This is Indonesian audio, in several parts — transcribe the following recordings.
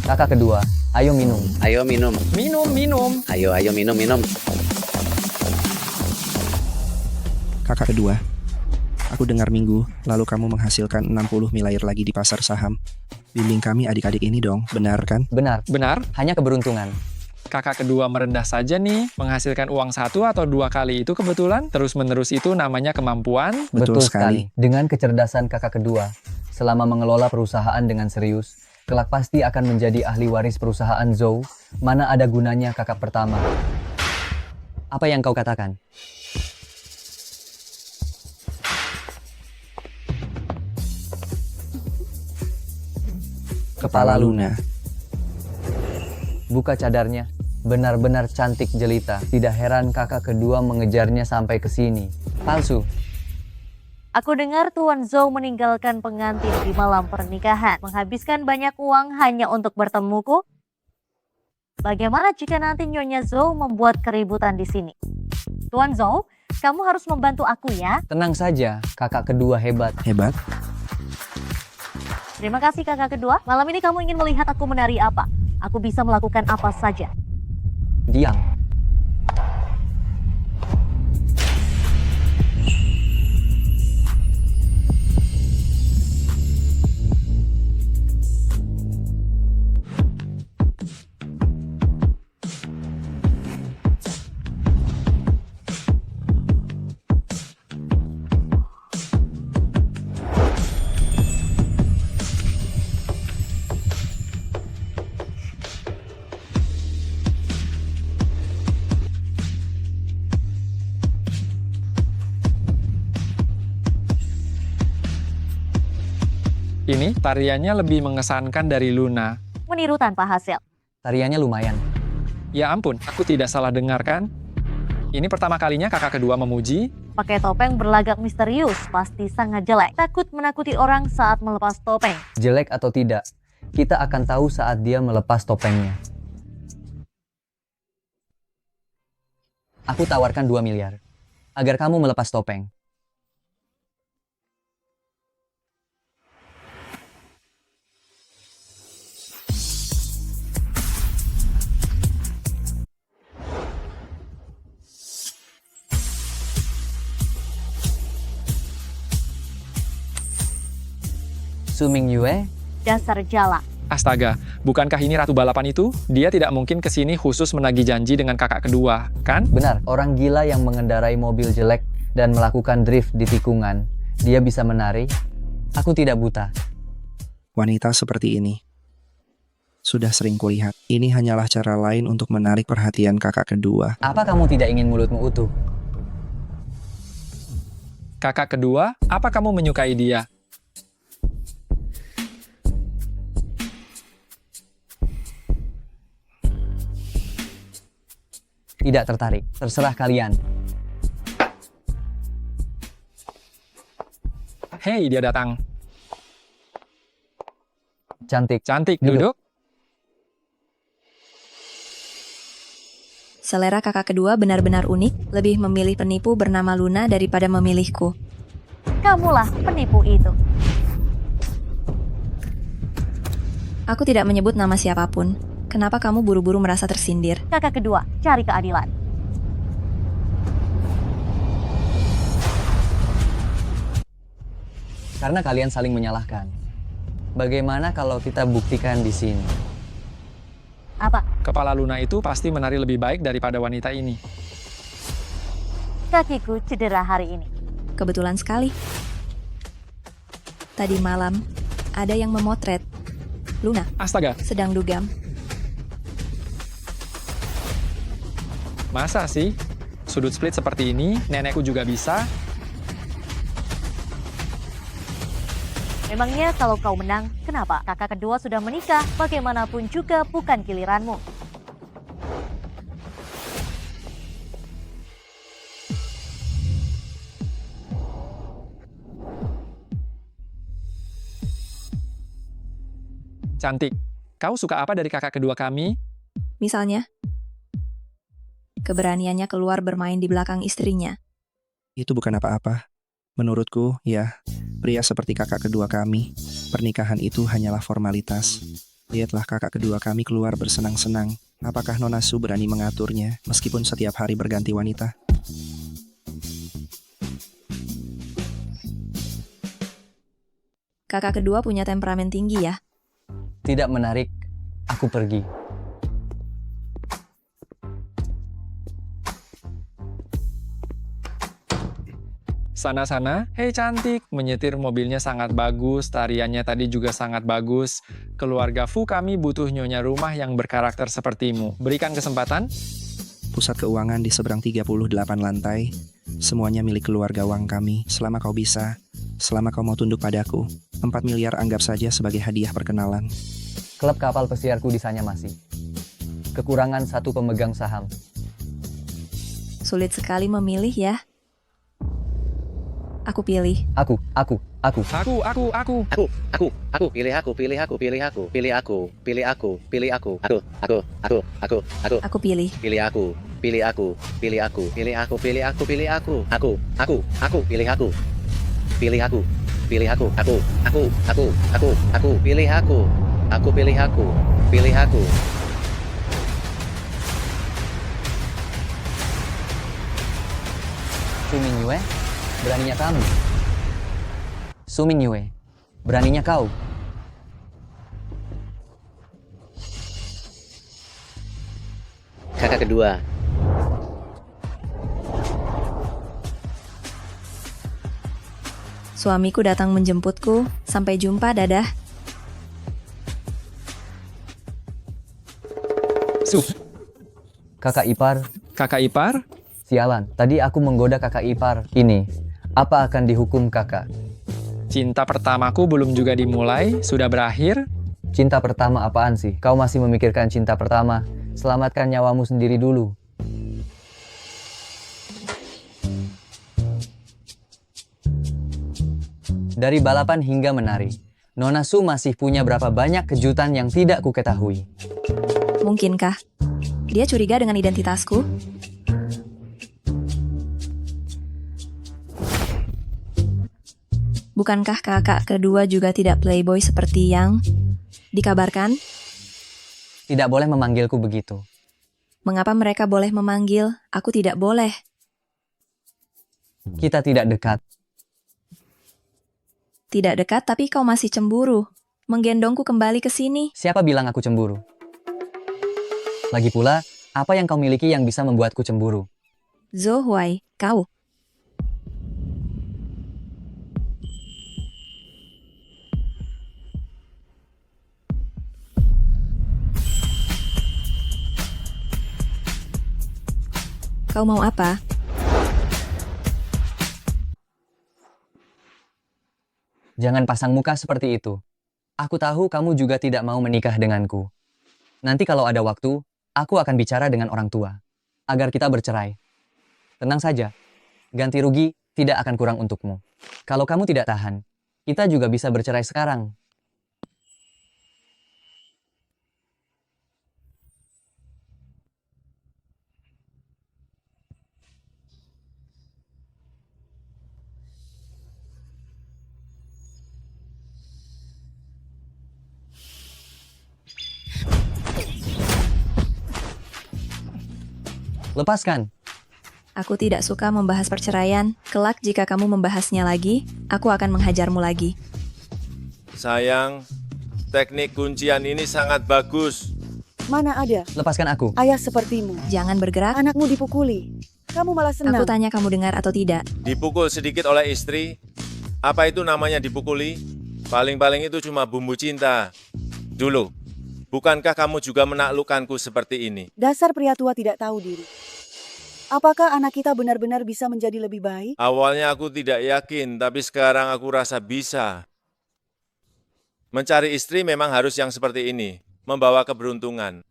Kakak kedua, ayo minum. Ayo minum. Minum. Ayo minum. Kakak kedua, aku dengar minggu lalu kamu menghasilkan 60 miliar lagi di pasar saham. Bimbing kami adik-adik ini dong, benar kan? Benar, Benar, hanya keberuntungan. kakak kedua merendah saja nih, menghasilkan uang 1 atau 2 kali itu kebetulan, terus-menerus itu namanya kemampuan. Betul sekali. Dengan kecerdasan kakak kedua, selama mengelola perusahaan dengan serius, kelak pasti akan menjadi ahli waris perusahaan Zhou. Mana ada gunanya kakak pertama? Apa yang kau katakan? Kepala Luna. Buka cadarnya. Benar-benar cantik jelita. Tidak heran kakak kedua mengejarnya sampai ke sini. Palsu. Aku dengar Tuan Zhou meninggalkan pengantin di malam pernikahan, menghabiskan banyak uang hanya untuk bertemuku. Bagaimana jika nanti Nyonya Zhou membuat keributan di sini? Tuan Zhou, kamu harus membantu aku ya. Tenang saja, kakak kedua hebat. Hebat? Terima kasih kakak kedua. Malam ini kamu ingin melihat aku menari apa? Aku bisa melakukan apa saja. Diam. Ini tariannya lebih mengesankan dari Luna. Meniru tanpa hasil. Tariannya lumayan. Ya ampun, aku tidak salah dengar kan? Ini pertama kalinya kakak kedua memuji. Pakai topeng berlagak misterius, pasti sangat jelek. Takut menakuti orang saat melepas topeng. Jelek atau tidak, kita akan tahu saat dia melepas topengnya. Aku tawarkan 2 miliar, agar kamu melepas topeng. Suming Yue, Dasar jala. Astaga, bukankah ini ratu balapan itu? Dia tidak mungkin kesini khusus menagih janji dengan kakak kedua, kan? benar, orang gila yang mengendarai mobil jelek dan melakukan drift di tikungan. Dia bisa menari. Aku tidak buta. Wanita seperti ini. Sudah sering kulihat. Ini hanyalah cara lain untuk menarik perhatian kakak kedua. Apa kamu tidak ingin mulutmu utuh? Kakak kedua, apa kamu menyukai dia? Tidak tertarik. Terserah kalian. Hei, dia datang. Cantik. Cantik, Duduk. duduk. Selera kakak kedua benar-benar unik, lebih memilih penipu bernama Luna daripada memilihku. Kamulah penipu itu. Aku tidak menyebut nama siapapun. Kenapa kamu buru-buru merasa tersindir? Kakak kedua, cari keadilan. Karena kalian saling menyalahkan. Bagaimana kalau kita buktikan di sini? Apa? Kepala Luna itu pasti menari lebih baik daripada wanita ini. Kakiku cedera hari ini. Kebetulan sekali. Tadi malam, ada yang memotret Luna Astaga, sedang dugem. masa sih? Sudut split seperti ini, nenekku juga bisa. Memangnya kalau kau menang, kenapa? Kakak kedua sudah menikah, bagaimanapun juga bukan giliranmu. Cantik. Kau suka apa dari kakak kedua kami? Misalnya, keberaniannya keluar bermain di belakang istrinya. Itu bukan apa-apa. Menurutku, ya, pria seperti kakak kedua kami, pernikahan itu hanyalah formalitas. Lihatlah kakak kedua kami keluar bersenang-senang. Apakah Nona Su berani mengaturnya meskipun setiap hari berganti wanita? Kakak kedua punya temperamen tinggi ya. Tidak menarik, aku pergi. Sana-sana, hei cantik, menyetir mobilnya sangat bagus, tariannya tadi juga sangat bagus. Keluarga Fu kami butuh nyonya rumah yang berkarakter sepertimu. Berikan kesempatan. Pusat keuangan di seberang 38 lantai. Semuanya milik keluarga Wang kami. Selama kau bisa, selama kau mau tunduk padaku. 4 miliar anggap saja sebagai hadiah perkenalan. Klub kapal pesiarku di Sanyamasi. Kekurangan satu pemegang saham. Sulit sekali memilih ya. Aku pilih. Aku. Aku, Pilih aku. Aku pilih. Pilih aku. Su Mingyue, beraninya kamu. Su Mingyue, beraninya kau. Kakak kedua. Suamiku datang menjemputku. Sampai jumpa, dadah. Su, Kakak ipar, kakak ipar, sialan. Tadi aku menggoda kakak ipar. Ini, apa akan dihukum kakak? cinta pertamaku belum juga dimulai, sudah berakhir. Cinta pertama apaan sih? Kau masih memikirkan cinta pertama. Selamatkan nyawamu sendiri dulu. Dari balapan hingga menari, Nona Su masih punya berapa banyak kejutan yang tidak kuketahui. Mungkinkah dia curiga dengan identitasku? Bukankah kakak kedua juga tidak playboy seperti yang dikabarkan? Tidak boleh memanggilku begitu. Mengapa mereka boleh memanggil? Aku tidak boleh. Kita tidak dekat. Tidak dekat, tapi kau masih cemburu. Menggendongku kembali ke sini. Siapa bilang aku cemburu? Lagi pula, apa yang kau miliki yang bisa membuatku cemburu? Zhou Huai, kau. Kau mau apa? Jangan pasang muka seperti itu. Aku tahu kamu juga tidak mau menikah denganku. Nanti kalau ada waktu, aku akan bicara dengan orang tua. Agar kita bercerai. Tenang saja. Ganti rugi tidak akan kurang untukmu. Kalau kamu tidak tahan, kita juga bisa bercerai sekarang. Lepaskan. Aku tidak suka membahas perceraian. Kelak jika kamu membahasnya lagi, aku akan menghajarmu lagi. Sayang, teknik kuncian ini sangat bagus. Mana ada Lepaskan aku. ayah sepertimu. Jangan bergerak. Anakmu dipukuli. Kamu malah senang. Aku tanya kamu dengar atau tidak. Dipukul sedikit oleh istri. Apa itu namanya dipukuli? Paling-paling itu cuma bumbu cinta. Dulu, bukankah kamu juga menaklukkanku seperti ini? Dasar pria tua tidak tahu diri. Apakah anak kita benar-benar bisa menjadi lebih baik? Awalnya aku tidak yakin, tapi sekarang aku rasa bisa. Mencari istri memang harus yang seperti ini, membawa keberuntungan.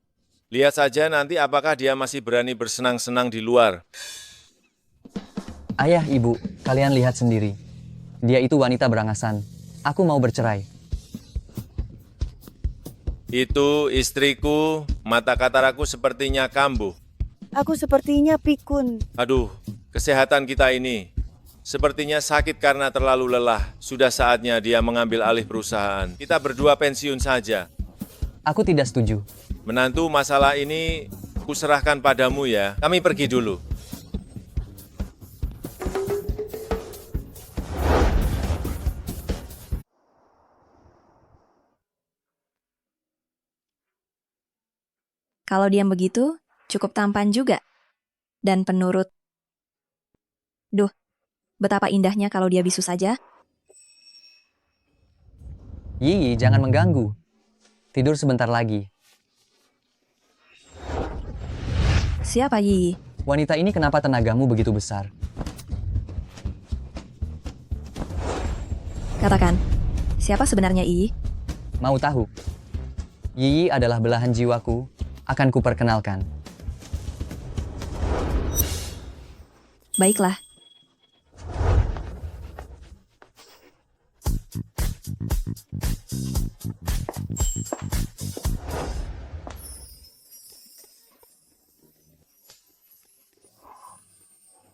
Lihat saja nanti apakah dia masih berani bersenang-senang di luar. Ayah, ibu, kalian lihat sendiri. Dia itu wanita berangasan. Aku mau bercerai. Itu istriku, mata kataraku sepertinya kambuh. Aku sepertinya pikun. Aduh, kesehatan kita ini sepertinya sakit karena terlalu lelah. Sudah saatnya dia mengambil alih perusahaan. Kita berdua pensiun saja. Aku tidak setuju. Menantu, masalah ini kuserahkan padamu ya. Kami pergi dulu. Kalau diam begitu, cukup tampan juga. Dan penurut. Duh, betapa indahnya kalau dia bisu saja. Yi, jangan mengganggu. Tidur sebentar lagi. Siapa Yi? Wanita ini kenapa tenagamu begitu besar? Katakan, siapa sebenarnya Yi? Mau tahu? Yi adalah belahan jiwaku. Akan kuperkenalkan. Baiklah.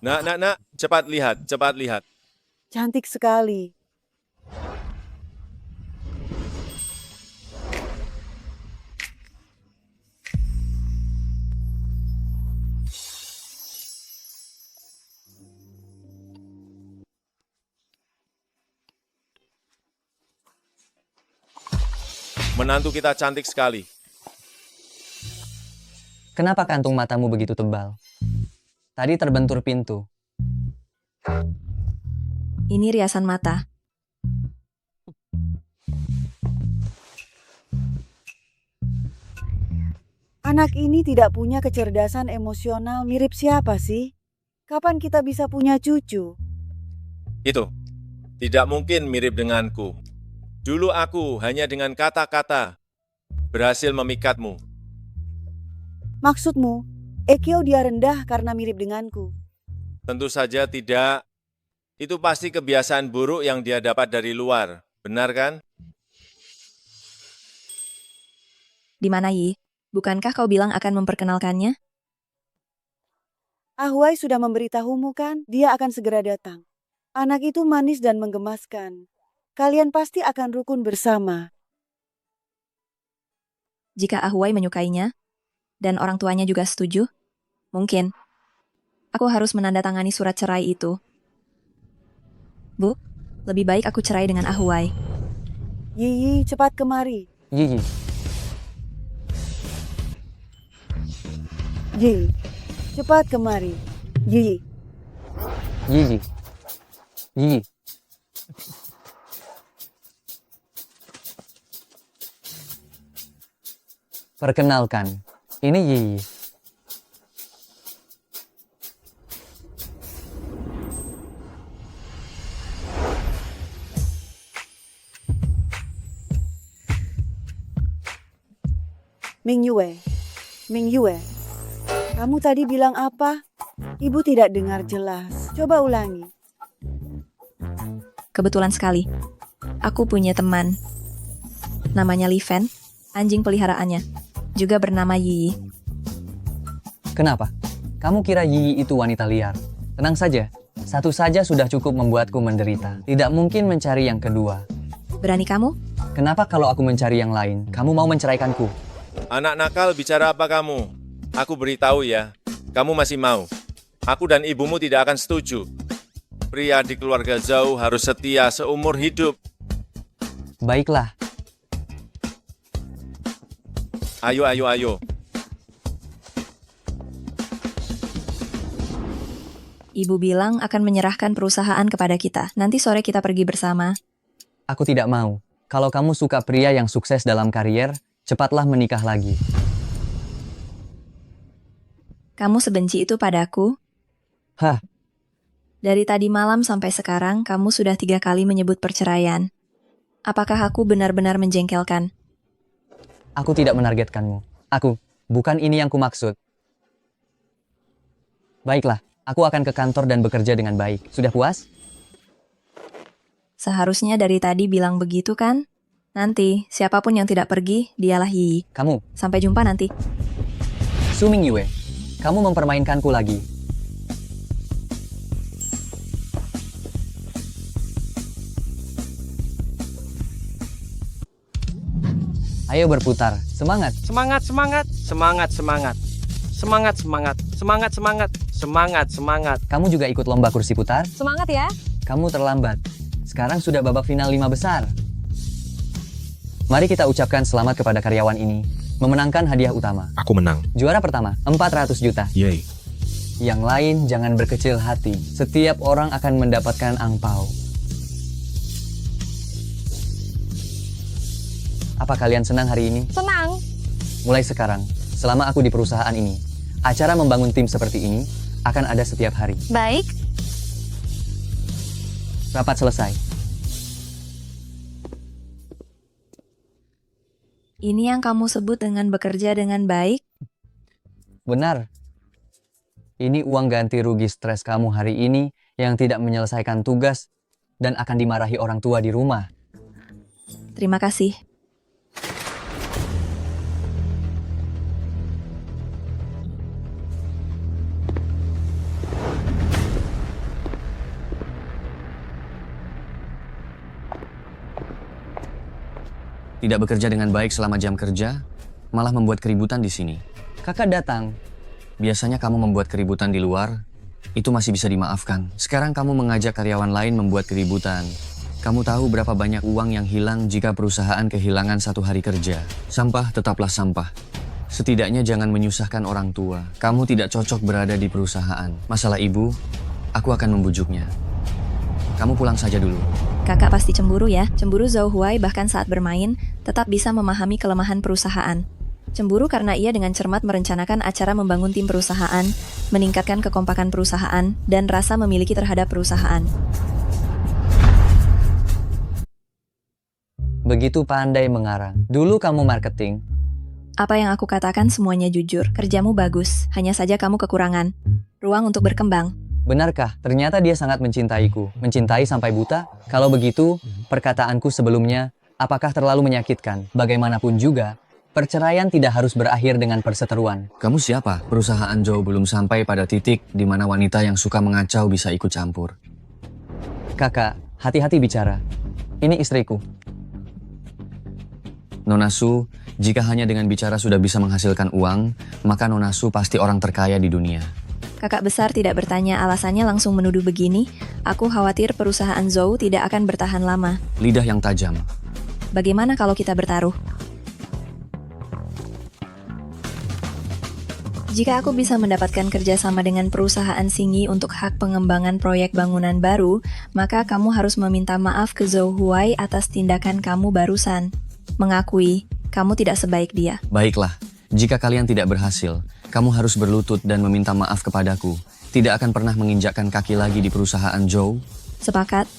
Nak, cepat lihat, cepat lihat. Cantik sekali. Menantu kita cantik sekali. Kenapa kantung matamu begitu tebal? Tadi terbentur pintu. Ini riasan mata. Anak ini tidak punya kecerdasan emosional mirip siapa sih? Kapan kita bisa punya cucu? Itu, tidak mungkin mirip denganku. Dulu aku hanya dengan kata-kata berhasil memikatmu. Maksudmu, Ekyo dia rendah karena mirip denganku. Tentu saja tidak. Itu pasti kebiasaan buruk yang dia dapat dari luar. Benar kan? Di mana Yi? Bukankah kau bilang akan memperkenalkannya? Ahwai sudah memberitahumu kan, dia akan segera datang. Anak itu manis dan menggemaskan. Kalian pasti akan rukun bersama. Jika Ahwai menyukainya, dan orang tuanya juga setuju, mungkin aku harus menandatangani surat cerai itu. Bu, lebih baik aku cerai dengan Ahwai. Yiyi, cepat kemari. Yi, Yiyi, cepat kemari. Yiyi. Yi. Yi. Perkenalkan, ini Yi. Ming Yue. Ming Yue. Kamu tadi bilang apa? Ibu tidak dengar jelas. Coba ulangi. Kebetulan sekali, aku punya teman. Namanya Li Fen, anjing peliharaannya. Juga bernama Yi. Kenapa? Kamu kira Yi itu wanita liar? Tenang saja, satu saja sudah cukup membuatku menderita. Tidak mungkin mencari yang kedua. Berani kamu? Kenapa kalau aku mencari yang lain, kamu mau menceraikanku? Anak nakal, bicara apa kamu? Aku beritahu ya, kamu masih mau. Aku dan ibumu tidak akan setuju. Pria di keluarga Zhou harus setia seumur hidup. Baiklah, Ayo. Ibu bilang akan menyerahkan perusahaan kepada kita. Nanti sore kita pergi bersama. aku tidak mau. Kalau kamu suka pria yang sukses dalam karier, cepatlah menikah lagi. Kamu sebenci itu padaku? Hah, Dari tadi malam sampai sekarang, kamu sudah 3 kali menyebut perceraian. Apakah aku benar-benar menjengkelkan? aku tidak menargetkanmu. Bukan ini yang kumaksud. Baiklah, aku akan ke kantor dan bekerja dengan baik. Sudah puas? Seharusnya dari tadi bilang begitu kan? Nanti, siapapun yang tidak pergi, dialah Yi. Kamu, Sampai jumpa nanti. Su Mingyue, kamu mempermainkanku lagi. Ayo berputar, semangat. Semangat, semangat, semangat, semangat. Semangat, semangat, semangat, semangat, semangat, semangat. Kamu juga ikut lomba kursi putar? Semangat ya. Kamu terlambat. Sekarang sudah babak final 5 besar. Mari kita ucapkan selamat kepada karyawan ini, memenangkan hadiah utama. Aku menang. Juara pertama, 400 juta. Yeay. Yang lain jangan berkecil hati. Setiap orang akan mendapatkan angpau. Apa kalian senang hari ini? Senang. Mulai sekarang, selama aku di perusahaan ini, acara membangun tim seperti ini akan ada setiap hari. Baik. Rapat selesai. Ini yang kamu sebut dengan bekerja dengan baik? Benar. Ini uang ganti rugi stres kamu hari ini yang tidak menyelesaikan tugas dan akan dimarahi orang tua di rumah. Terima kasih. Tidak bekerja dengan baik selama jam kerja, malah membuat keributan di sini. Kakak datang. Biasanya kamu membuat keributan di luar, itu masih bisa dimaafkan. Sekarang kamu mengajak karyawan lain membuat keributan. Kamu tahu berapa banyak uang yang hilang jika perusahaan kehilangan 1 hari kerja. Sampah tetaplah sampah. Setidaknya jangan menyusahkan orang tua. Kamu tidak cocok berada di perusahaan. Masalah ibu, aku akan membujuknya. Kamu pulang saja dulu. Kakak pasti cemburu ya. Cemburu Zhou Huai bahkan saat bermain, tetap bisa memahami kelemahan perusahaan. Cemburu karena ia dengan cermat merencanakan acara membangun tim perusahaan, meningkatkan kekompakan perusahaan, dan rasa memiliki terhadap perusahaan. Begitu pandai mengarang. Dulu kamu marketing. Apa yang aku katakan semuanya jujur. Kerjamu bagus, hanya saja kamu kekurangan ruang untuk berkembang. Benarkah? Ternyata dia sangat mencintaiku. Mencintai sampai buta? Kalau begitu, perkataanku sebelumnya, apakah terlalu menyakitkan? Bagaimanapun juga, perceraian tidak harus berakhir dengan perseteruan. Kamu siapa? Perusahaan Zhou belum sampai pada titik di mana wanita yang suka mengacau bisa ikut campur. Kakak, hati-hati bicara. Ini istriku. Nona Su, jika hanya dengan bicara sudah bisa menghasilkan uang, maka Nona Su pasti orang terkaya di dunia. Kakak besar tidak bertanya alasannya langsung menuduh begini. Aku khawatir perusahaan Zhou tidak akan bertahan lama. Lidah yang tajam. Bagaimana kalau kita bertaruh? Jika aku bisa mendapatkan kerjasama dengan perusahaan Singyi untuk hak pengembangan proyek bangunan baru, maka kamu harus meminta maaf ke Zhou Huai atas tindakan kamu barusan. Mengakui, kamu tidak sebaik dia. Baiklah, jika kalian tidak berhasil, kamu harus berlutut dan meminta maaf kepadaku. Tidak akan pernah menginjakkan kaki lagi di perusahaan Zhou. Sepakat?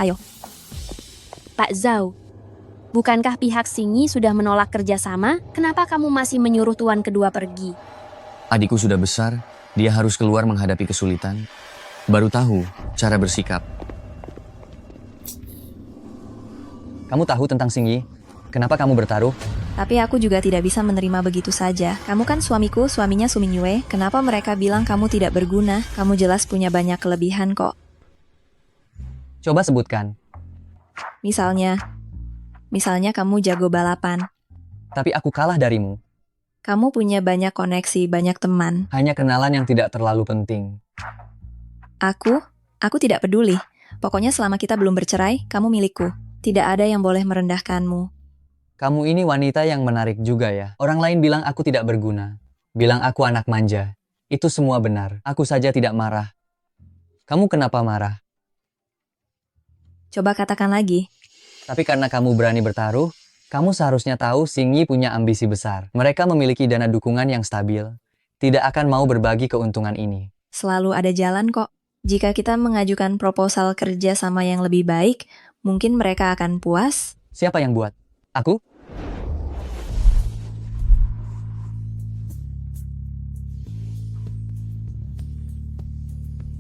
Ayo. Pak Zhou, bukankah pihak Singyi sudah menolak kerjasama? Kenapa kamu masih menyuruh tuan kedua pergi? Adikku sudah besar, dia harus keluar menghadapi kesulitan. Baru tahu cara bersikap. Kamu tahu tentang Singyi? Kenapa kamu bertaruh? Tapi aku juga tidak bisa menerima begitu saja. Kamu kan suamiku, suaminya Su Mingyue. Kenapa mereka bilang kamu tidak berguna? Kamu jelas punya banyak kelebihan kok. Coba sebutkan. Misalnya kamu jago balapan. Tapi aku kalah darimu. Kamu punya banyak koneksi, banyak teman. Hanya kenalan yang tidak terlalu penting. Aku tidak peduli. Pokoknya selama kita belum bercerai, kamu milikku. Tidak ada yang boleh merendahkanmu. Kamu ini wanita yang menarik juga ya. Orang lain bilang aku tidak berguna. Bilang aku anak manja. Itu semua benar. Aku saja tidak marah. Kamu kenapa marah? Coba katakan lagi. Tapi karena kamu berani bertaruh, kamu seharusnya tahu Singyi punya ambisi besar. Mereka memiliki dana dukungan yang stabil. Tidak akan mau berbagi keuntungan ini. Selalu ada jalan kok. Jika kita mengajukan proposal kerja sama yang lebih baik, mungkin mereka akan puas. Siapa yang buat? Aku?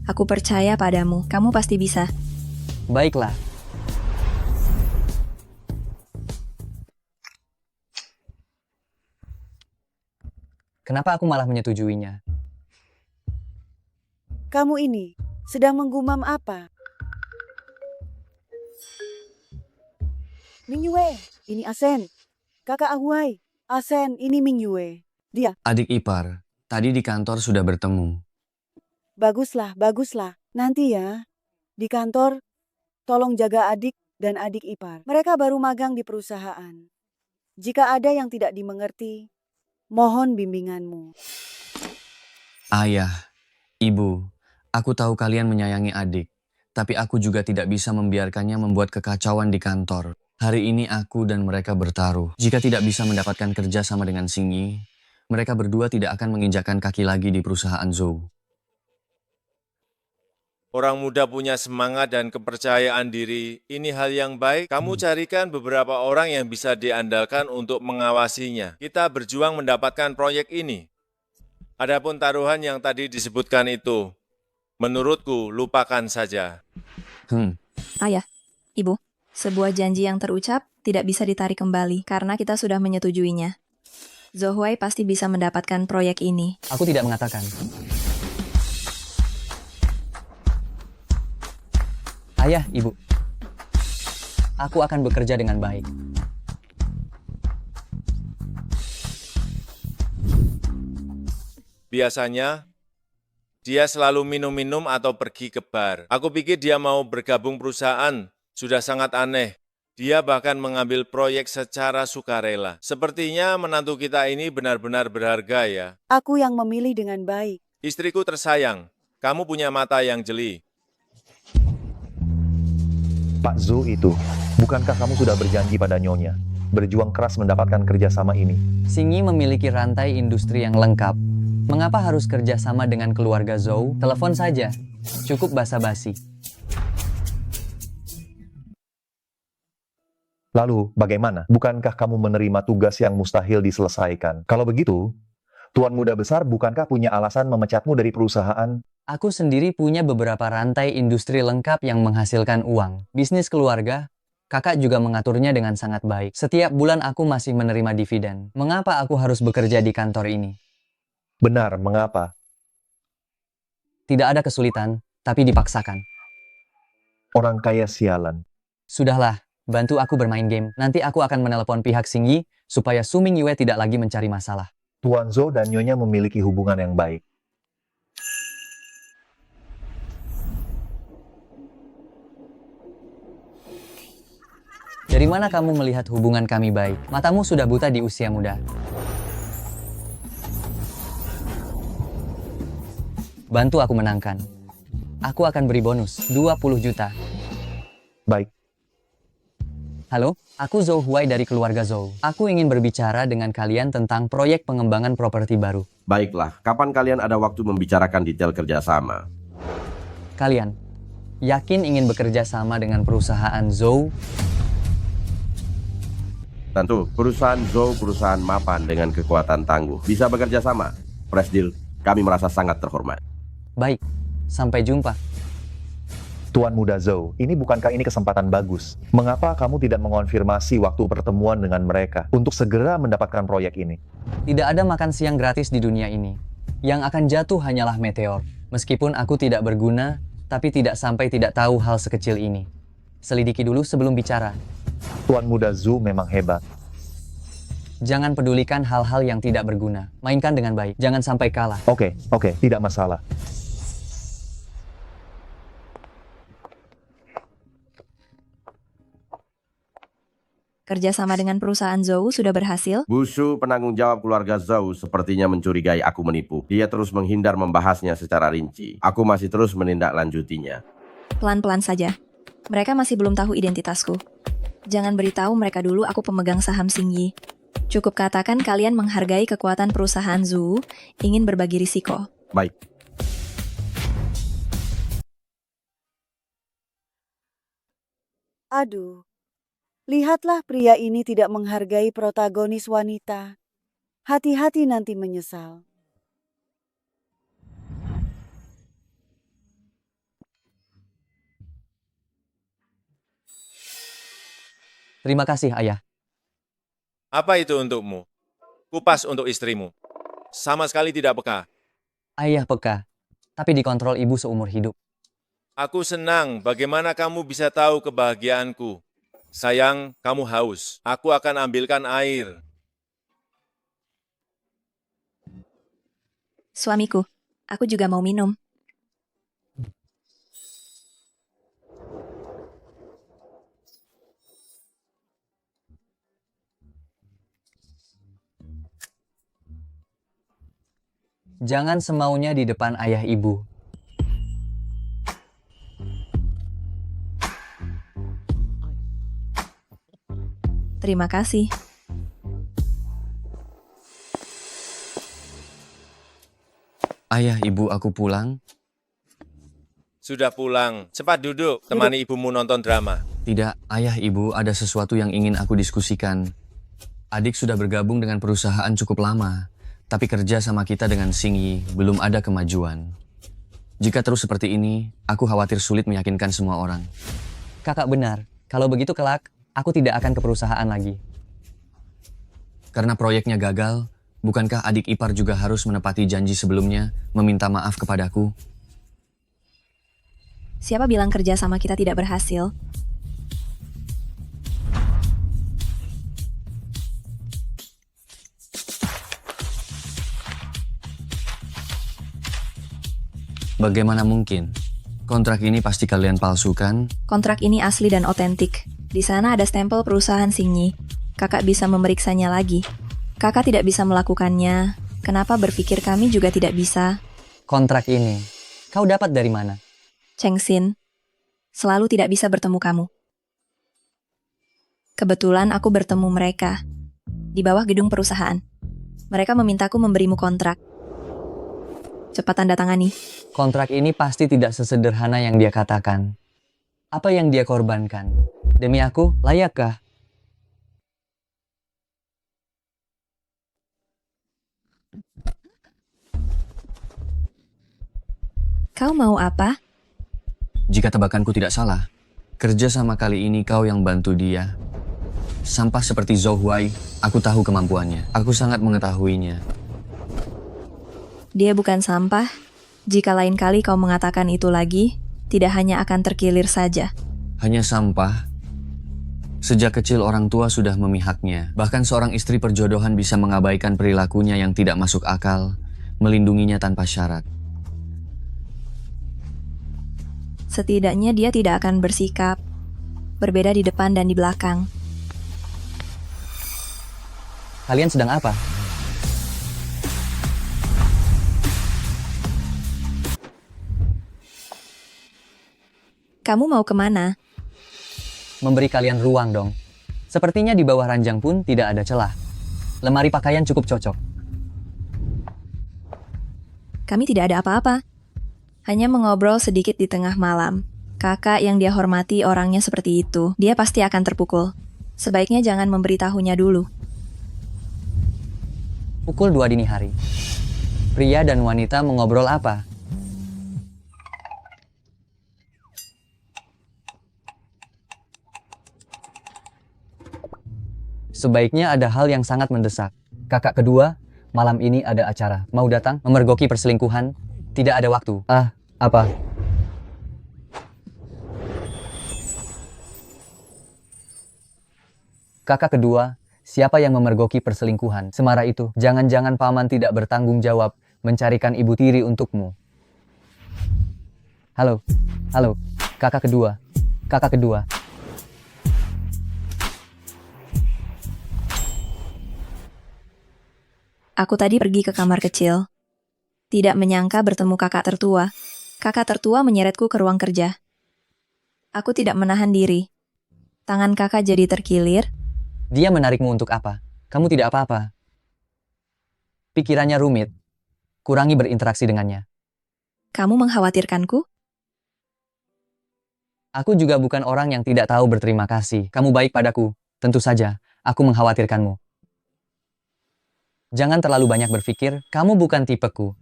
Aku percaya padamu. Kamu pasti bisa. Baiklah. Kenapa aku malah menyetujuinya? Kamu ini sedang menggumam apa? Mingyue, ini Asen. Kakak Ahuai, Asen, ini Ming Yue. Adik ipar, tadi di kantor sudah bertemu. Baguslah, baguslah. Nanti ya, di kantor, tolong jaga adik dan adik ipar. Mereka baru magang di perusahaan. Jika ada yang tidak dimengerti, mohon bimbinganmu. Ayah, ibu, aku tahu kalian menyayangi adik, tapi aku juga tidak bisa membiarkannya membuat kekacauan di kantor. Hari ini aku dan mereka bertaruh. Jika tidak bisa mendapatkan kerja sama dengan Singyi, mereka berdua tidak akan menginjakkan kaki lagi di perusahaan Zhou. Orang muda punya semangat dan kepercayaan diri, ini hal yang baik. Kamu carikan beberapa orang yang bisa diandalkan untuk mengawasinya. Kita berjuang mendapatkan proyek ini. Adapun taruhan yang tadi disebutkan itu, menurutku lupakan saja. Ayah, Ibu, sebuah janji yang terucap tidak bisa ditarik kembali karena kita sudah menyetujuinya. Zhou Huai pasti bisa mendapatkan proyek ini. Aku tidak mengatakan. Ayah, ibu, aku akan bekerja dengan baik. Biasanya, dia selalu minum-minum atau pergi ke bar. Aku pikir dia mau bergabung perusahaan, sudah sangat aneh. Dia bahkan mengambil proyek secara sukarela. Sepertinya menantu kita ini benar-benar berharga ya. Aku yang memilih dengan baik. Istriku tersayang, kamu punya mata yang jeli. Pak Zhou itu, bukankah kamu sudah berjanji pada Nyonya, berjuang keras mendapatkan kerjasama ini? Singyi memiliki rantai industri yang lengkap. Mengapa harus kerjasama dengan keluarga Zhou? Telepon saja, cukup basa-basi. Lalu, bagaimana? Bukankah kamu menerima tugas yang mustahil diselesaikan? Kalau begitu, Tuan Muda Besar bukankah punya alasan memecatmu dari perusahaan? Aku sendiri punya beberapa rantai industri lengkap yang menghasilkan uang. Bisnis keluarga, kakak juga mengaturnya dengan sangat baik. Setiap bulan aku masih menerima dividen. Mengapa aku harus bekerja di kantor ini? Benar, mengapa? Tidak ada kesulitan, tapi dipaksakan. Orang kaya sialan. Sudahlah, bantu aku bermain game. Nanti aku akan menelepon pihak Singyi supaya Su Mingyue tidak lagi mencari masalah. Tuan Zhou dan Nyonya memiliki hubungan yang baik. Dari mana kamu melihat hubungan kami baik? Matamu sudah buta di usia muda. Bantu aku menangkan. Aku akan beri bonus 20 juta. Baik. Halo, aku Zhou Huai dari keluarga Zhou. Aku ingin berbicara dengan kalian tentang proyek pengembangan properti baru. Baiklah, kapan kalian ada waktu membicarakan detail kerjasama? Kalian, yakin ingin bekerja sama dengan perusahaan Zhou? Tentu, perusahaan Zhou perusahaan mapan dengan kekuatan tangguh. Bisa bekerja sama. Fresh deal, kami merasa sangat terhormat. Baik, sampai jumpa. Tuan Muda Zhou, bukankah ini kesempatan bagus? Mengapa kamu tidak mengonfirmasi waktu pertemuan dengan mereka untuk segera mendapatkan proyek ini? Tidak ada makan siang gratis di dunia ini. Yang akan jatuh hanyalah meteor. Meskipun aku tidak berguna, tapi tidak sampai tidak tahu hal sekecil ini. Selidiki dulu sebelum bicara. Tuan Muda Zhou memang hebat. Jangan pedulikan hal-hal yang tidak berguna. Mainkan dengan baik. Jangan sampai kalah. Oke, tidak masalah. Kerjasama dengan perusahaan Zhou sudah berhasil? Bushu, penanggung jawab keluarga Zhou, sepertinya mencurigai aku menipu. Dia terus menghindar membahasnya secara rinci. Aku masih terus menindaklanjutinya. Pelan-pelan saja. Mereka masih belum tahu identitasku. Jangan beritahu mereka dulu aku pemegang saham Singyi. Cukup katakan kalian menghargai kekuatan perusahaan Zhou, ingin berbagi risiko. Baik. Aduh, lihatlah pria ini tidak menghargai protagonis wanita. Hati-hati nanti menyesal. Terima kasih, Ayah. Apa itu untukmu? Kupas untuk istrimu. Sama sekali tidak peka. Ayah peka, tapi dikontrol ibu seumur hidup. Aku senang bagaimana kamu bisa tahu kebahagiaanku. Sayang, kamu haus. Aku akan ambilkan air. Suamiku, aku juga mau minum. Jangan semaunya di depan ayah ibu. Terima kasih. Ayah ibu aku pulang? Sudah pulang. Cepat duduk, temani ibumu nonton drama. Tidak, ayah ibu ada sesuatu yang ingin aku diskusikan. Adik sudah bergabung dengan perusahaan cukup lama, tapi kerja sama kita dengan Singyi belum ada kemajuan. Jika terus seperti ini, aku khawatir sulit meyakinkan semua orang. Kakak benar, kalau begitu kelak, aku tidak akan ke perusahaan lagi. Karena proyeknya gagal, bukankah adik ipar juga harus menepati janji sebelumnya, meminta maaf kepadaku? Siapa bilang kerja sama kita tidak berhasil? Bagaimana mungkin? Kontrak ini pasti kalian palsukan? Kontrak ini asli dan otentik. Di sana ada stempel perusahaan Singyi. Kakak bisa memeriksanya lagi. Kakak tidak bisa melakukannya. Kenapa berpikir kami juga tidak bisa? Kontrak ini, kau dapat dari mana? Cheng Xin, selalu tidak bisa bertemu kamu. Kebetulan aku bertemu mereka di bawah gedung perusahaan. Mereka memintaku memberimu kontrak. Cepat tanda tangani. Kontrak ini pasti tidak sesederhana yang dia katakan. Apa yang dia korbankan? Demi aku, layakkah? Kau mau apa? Jika tebakanku tidak salah, kerja sama kali ini kau yang bantu dia. Sampah seperti Zhou Huai, aku tahu kemampuannya. Aku sangat mengetahuinya. Dia bukan sampah. Jika lain kali kau mengatakan itu lagi, tidak hanya akan terkilir saja. Hanya sampah? Sejak kecil orang tua sudah memihaknya. Bahkan seorang istri perjodohan bisa mengabaikan perilakunya yang tidak masuk akal, melindunginya tanpa syarat. Setidaknya dia tidak akan bersikap berbeda di depan dan di belakang. Kalian sedang apa? Kamu mau kemana? Memberi kalian ruang dong. Sepertinya di bawah ranjang pun tidak ada celah. Lemari pakaian cukup cocok. Kami tidak ada apa-apa. Hanya mengobrol sedikit di tengah malam. Kakak yang dia hormati orangnya seperti itu. Dia pasti akan terpukul. Sebaiknya jangan memberitahunya dulu. Pukul 2 dini hari. Pria dan wanita mengobrol apa? Sebaiknya ada hal yang sangat mendesak. Kakak kedua, malam ini ada acara. Mau datang? Memergoki perselingkuhan? Tidak ada waktu. Ah, apa? Kakak kedua, siapa yang memergoki perselingkuhan? Semara itu, jangan-jangan paman tidak bertanggung jawab mencarikan ibu tiri untukmu. Halo, halo, kakak kedua, kakak kedua. Aku tadi pergi ke kamar kecil. Tidak menyangka bertemu kakak tertua. Kakak tertua menyeretku ke ruang kerja. Aku tidak menahan diri. Tangan kakak jadi terkilir. Dia menarikmu untuk apa? Kamu tidak apa-apa. Pikirannya rumit. Kurangi berinteraksi dengannya. Kamu mengkhawatirkanku? Aku juga bukan orang yang tidak tahu berterima kasih. Kamu baik padaku. Tentu saja, aku mengkhawatirkanmu. Jangan terlalu banyak berpikir, kamu bukan tipeku.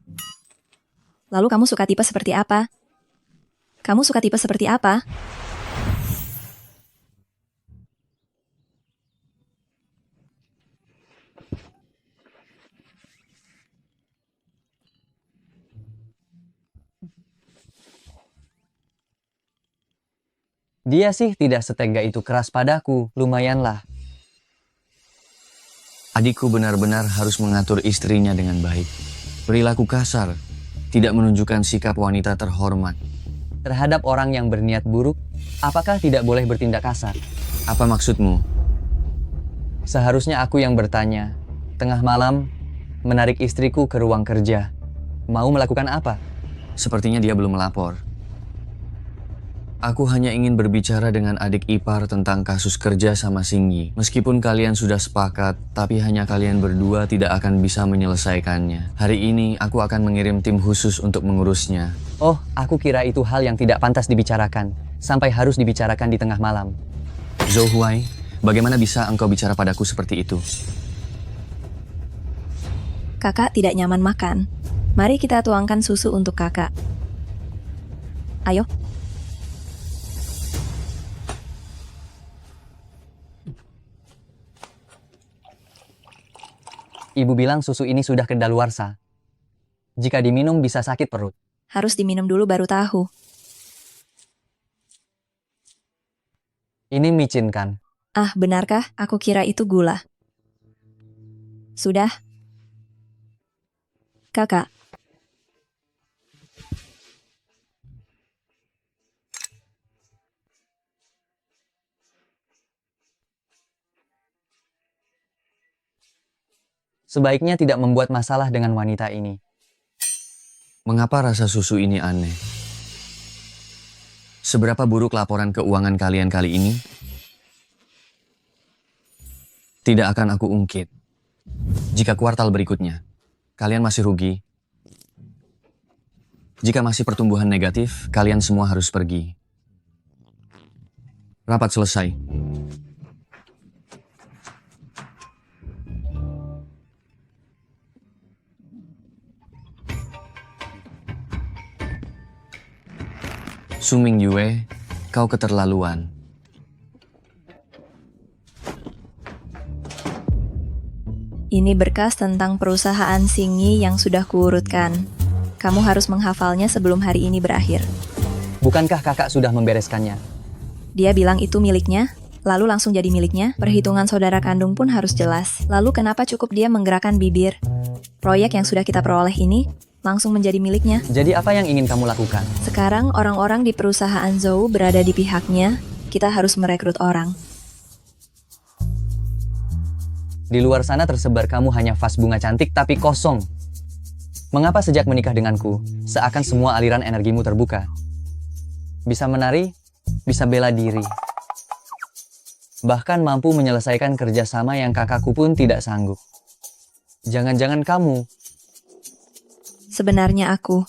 Lalu kamu suka tipe seperti apa? Kamu suka tipe seperti apa? Dia sih tidak setega itu keras padaku, lumayanlah. Adikku benar-benar harus mengatur istrinya dengan baik. Perilaku kasar, tidak menunjukkan sikap wanita terhormat. Terhadap orang yang berniat buruk, apakah tidak boleh bertindak kasar? Apa maksudmu? Seharusnya aku yang bertanya. Tengah malam, menarik istriku ke ruang kerja. Mau melakukan apa? Sepertinya dia belum melapor. Aku hanya ingin berbicara dengan adik ipar tentang kasus kerja sama Singyi. Meskipun kalian sudah sepakat, tapi hanya kalian berdua tidak akan bisa menyelesaikannya. Hari ini aku akan mengirim tim khusus untuk mengurusnya. Oh, aku kira itu hal yang tidak pantas dibicarakan. Sampai harus dibicarakan di tengah malam. Zhou Huai, bagaimana bisa engkau bicara padaku seperti itu? Kakak tidak nyaman makan. Mari kita tuangkan susu untuk kakak. Ayo. Ibu bilang susu ini sudah kedaluarsa. Jika diminum bisa sakit perut. Harus diminum dulu baru tahu. Ini micin kan? Ah, benarkah? Aku kira itu gula. Sudah. Kakak. Sebaiknya tidak membuat masalah dengan wanita ini. Mengapa rasa susu ini aneh? Seberapa buruk laporan keuangan kalian kali ini? Tidak akan aku ungkit. Jika kuartal berikutnya, kalian masih rugi. Jika masih pertumbuhan negatif, kalian semua harus pergi. Rapat selesai. Su Mingyue, kau keterlaluan. Ini berkas tentang perusahaan Singyi yang sudah kuurutkan. Kamu harus menghafalnya sebelum hari ini berakhir. Bukankah kakak sudah membereskannya? Dia bilang itu miliknya, lalu langsung jadi miliknya. Perhitungan saudara kandung pun harus jelas. Lalu kenapa cukup dia menggerakkan bibir? Proyek yang sudah kita peroleh ini langsung menjadi miliknya. Jadi apa yang ingin kamu lakukan? Sekarang orang-orang di perusahaan Zhou berada di pihaknya. Kita harus merekrut orang. Di luar sana tersebar kamu hanya vas bunga cantik tapi kosong. Mengapa sejak menikah denganku, seakan semua aliran energimu terbuka? Bisa menari, bisa bela diri. Bahkan mampu menyelesaikan kerjasama yang kakakku pun tidak sanggup. Jangan-jangan kamu. Sebenarnya aku.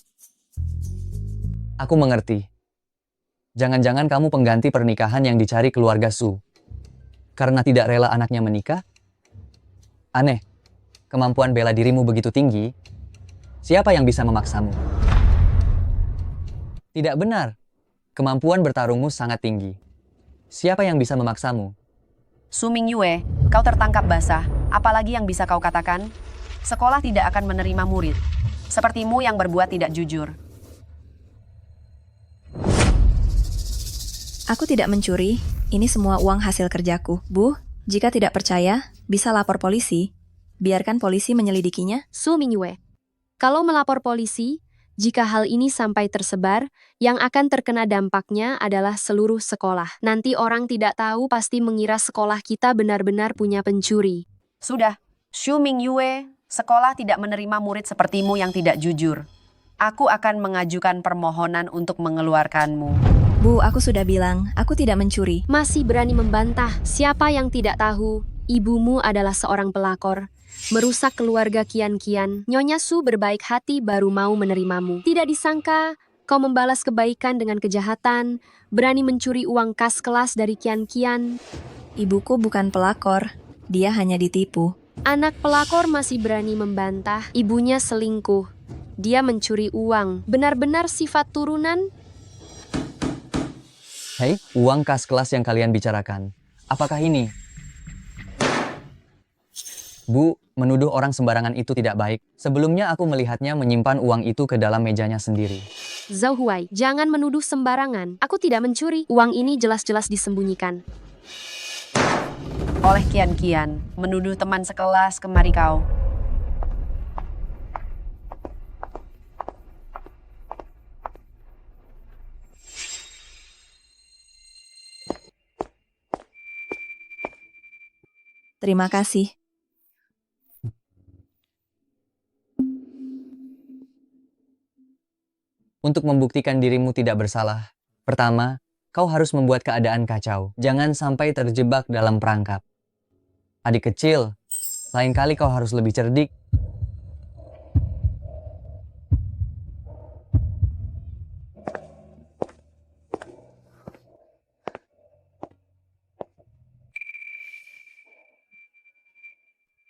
Aku mengerti. Jangan-jangan kamu pengganti pernikahan yang dicari keluarga Su. Karena tidak rela anaknya menikah? Aneh, kemampuan bela dirimu begitu tinggi. Siapa yang bisa memaksamu? Tidak benar. Kemampuan bertarungmu sangat tinggi. Siapa yang bisa memaksamu? Su Mingyue, kau tertangkap basah. Apalagi yang bisa kau katakan? Sekolah tidak akan menerima murid sepertimu yang berbuat tidak jujur. Aku tidak mencuri. Ini semua uang hasil kerjaku. Bu, jika tidak percaya, bisa lapor polisi. Biarkan polisi menyelidikinya. Su Mingyue, kalau melapor polisi, jika hal ini sampai tersebar, yang akan terkena dampaknya adalah seluruh sekolah. Nanti orang tidak tahu pasti mengira sekolah kita benar-benar punya pencuri. Sudah, Su Mingyue, sekolah tidak menerima murid sepertimu yang tidak jujur. Aku akan mengajukan permohonan untuk mengeluarkanmu. Bu, aku sudah bilang, aku tidak mencuri. Masih berani membantah. Siapa yang tidak tahu, ibumu adalah seorang pelakor. Merusak keluarga Kian-Kian. Nyonya Su berbaik hati baru mau menerimamu. Tidak disangka, kau membalas kebaikan dengan kejahatan. Berani mencuri uang kas kelas dari Kian-Kian. Ibuku bukan pelakor. Dia hanya ditipu. Anak pelakor masih berani membantah. Ibunya selingkuh. Dia mencuri uang. Benar-benar sifat turunan. Hei, uang kas kelas yang kalian bicarakan. Apakah ini? Bu, menuduh orang sembarangan itu tidak baik. Sebelumnya aku melihatnya menyimpan uang itu ke dalam mejanya sendiri. Zhou Huai, jangan menuduh sembarangan. Aku tidak mencuri. Uang ini jelas-jelas disembunyikan. Oleh kian-kian, menuduh teman sekelas, kemari kau. Terima kasih. Untuk membuktikan dirimu tidak bersalah, pertama, kau harus membuat keadaan kacau. Jangan sampai terjebak dalam perangkap. Adik kecil, lain kali kau harus lebih cerdik.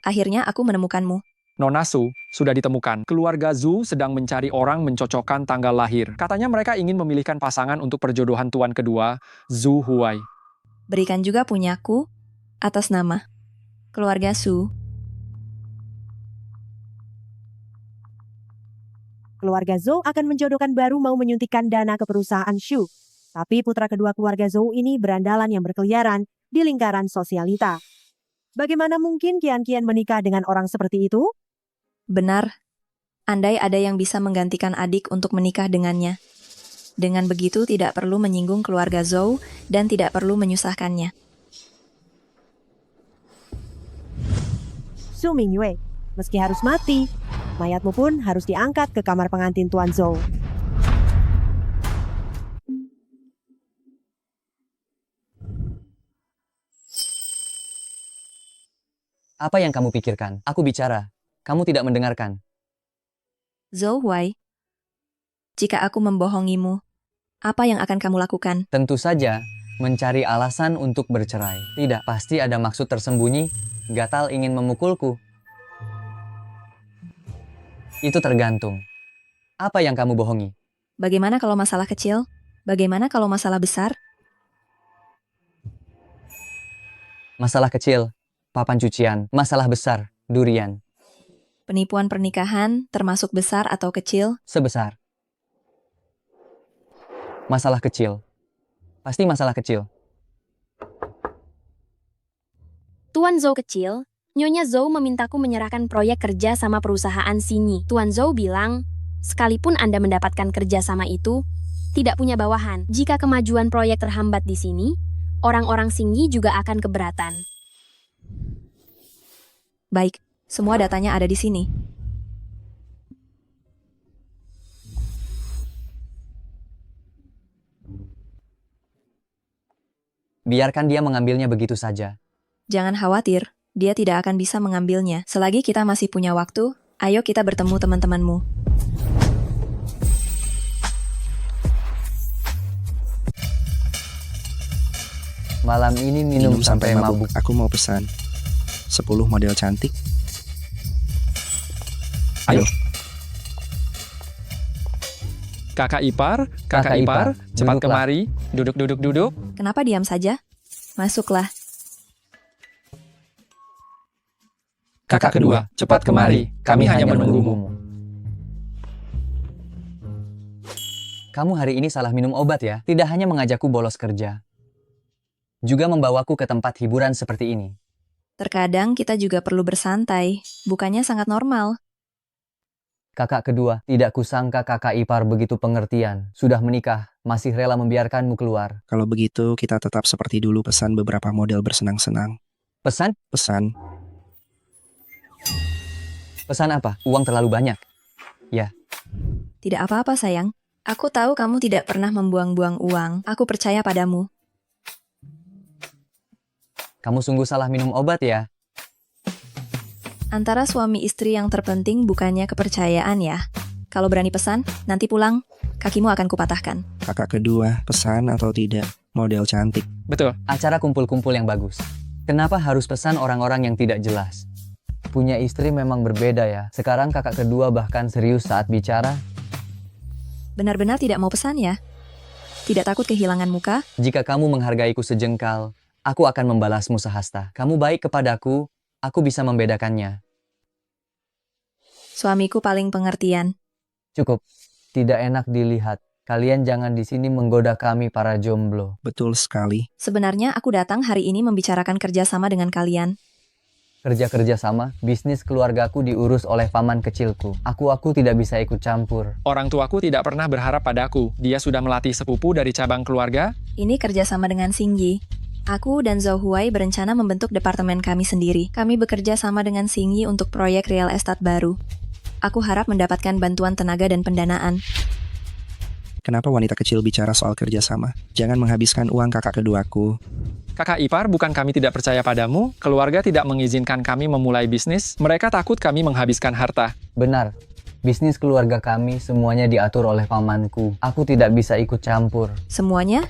Akhirnya aku menemukanmu. Nona Su, sudah ditemukan. Keluarga Zhu sedang mencari orang mencocokkan tanggal lahir. Katanya mereka ingin memilihkan pasangan untuk perjodohan tuan kedua, Zhu Huai. Berikan juga punyaku atas nama keluarga Su. Keluarga Zhou akan menjodohkan baru mau menyuntikkan dana ke perusahaan Shu. Tapi putra kedua keluarga Zhou ini berandalan yang berkeliaran di lingkaran sosialita. Bagaimana mungkin kian-kian menikah dengan orang seperti itu? Benar. Andai ada yang bisa menggantikan adik untuk menikah dengannya. Dengan begitu tidak perlu menyinggung keluarga Zhou dan tidak perlu menyusahkannya. Su Mingyue, meski harus mati, mayatmu pun harus diangkat ke kamar pengantin Tuan Zhou. Apa yang kamu pikirkan? Aku bicara. Kamu tidak mendengarkan. Zhou Huai, jika aku membohongimu, apa yang akan kamu lakukan? Tentu saja, mencari alasan untuk bercerai. Tidak, pasti ada maksud tersembunyi. Gatal ingin memukulku. Itu tergantung. Apa yang kamu bohongi? Bagaimana kalau masalah kecil? Bagaimana kalau masalah besar? Masalah kecil, papan cucian. Masalah besar, durian. Penipuan pernikahan termasuk besar atau kecil? Sebesar. Masalah kecil. Pasti masalah kecil. Tuan Zhou kecil, Nyonya Zhou memintaku menyerahkan proyek kerja sama perusahaan Sinyi. Tuan Zhou bilang, sekalipun Anda mendapatkan kerja sama itu, tidak punya bawahan. Jika kemajuan proyek terhambat di sini, orang-orang Sinyi juga akan keberatan. Baik, semua datanya ada di sini. Biarkan dia mengambilnya begitu saja. Jangan khawatir, dia tidak akan bisa mengambilnya. Selagi kita masih punya waktu, ayo kita bertemu teman-temanmu. Malam ini minum sampai mabuk. Aku mau pesan 10 model cantik. Ayo. Kakak ipar, kakak ipar, cepat duduklah. kemari. Duduk, duduk, duduk. Kenapa diam saja? Masuklah. Kakak kedua, cepat kemari. Kami hanya menunggumu. Kamu hari ini salah minum obat ya? Tidak hanya mengajakku bolos kerja, juga membawaku ke tempat hiburan seperti ini. Terkadang kita juga perlu bersantai, bukannya sangat normal. Kakak kedua, tidak kusangka kakak ipar begitu pengertian. Sudah menikah, masih rela membiarkanmu keluar. Kalau begitu, kita tetap seperti dulu, pesan beberapa model bersenang-senang. Pesan? Pesan. Pesan apa? Uang terlalu banyak. Ya. Tidak apa-apa sayang. Aku tahu kamu tidak pernah membuang-buang uang. Aku percaya padamu. Kamu sungguh salah minum obat ya? Antara suami istri yang terpenting bukannya kepercayaan ya. Kalau berani pesan, nanti pulang, kakimu akan kupatahkan. Kakak kedua, pesan atau tidak? Model cantik. Betul. Acara kumpul-kumpul yang bagus. Kenapa harus pesan orang-orang yang tidak jelas? Punya istri memang berbeda ya. Sekarang kakak kedua bahkan serius saat bicara. Benar-benar tidak mau pesan ya? Tidak takut kehilangan muka? Jika kamu menghargaiku sejengkal, aku akan membalasmu sehasta. Kamu baik kepadaku, Aku bisa membedakannya. Suamiku paling pengertian. Cukup. Tidak enak dilihat. Kalian jangan di sini menggoda kami para jomblo. Betul sekali. Sebenarnya aku datang hari ini membicarakan kerjasama dengan kalian. Kerja-kerja sama, bisnis keluargaku diurus oleh paman kecilku. Aku tidak bisa ikut campur. Orang tuaku tidak pernah berharap padaku. Dia sudah melatih sepupu dari cabang keluarga. Ini kerjasama dengan Xingyi. Aku dan Zhou Huai berencana membentuk departemen kami sendiri. Kami bekerja sama dengan Xingyi untuk proyek real estate baru. Aku harap mendapatkan bantuan tenaga dan pendanaan. Kenapa wanita kecil bicara soal kerjasama? Jangan menghabiskan uang kakak keduaku. Kakak ipar, bukan kami tidak percaya padamu. Keluarga tidak mengizinkan kami memulai bisnis. Mereka takut kami menghabiskan harta. Benar. Bisnis keluarga kami semuanya diatur oleh pamanku. Aku tidak bisa ikut campur. Semuanya?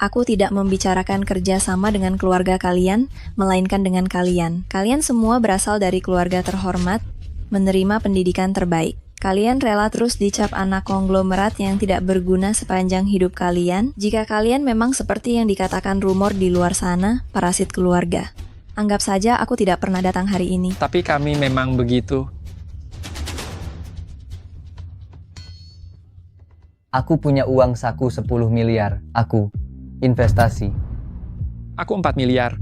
Aku tidak membicarakan kerjasama dengan keluarga kalian, melainkan dengan kalian. Kalian semua berasal dari keluarga terhormat, menerima pendidikan terbaik. Kalian rela terus dicap anak konglomerat yang tidak berguna sepanjang hidup kalian? Jika kalian memang seperti yang dikatakan rumor di luar sana, parasit keluarga. Anggap saja aku tidak pernah datang hari ini. Tapi kami memang begitu. Aku punya uang saku 10 miliar. Aku investasi. Aku 4 miliar.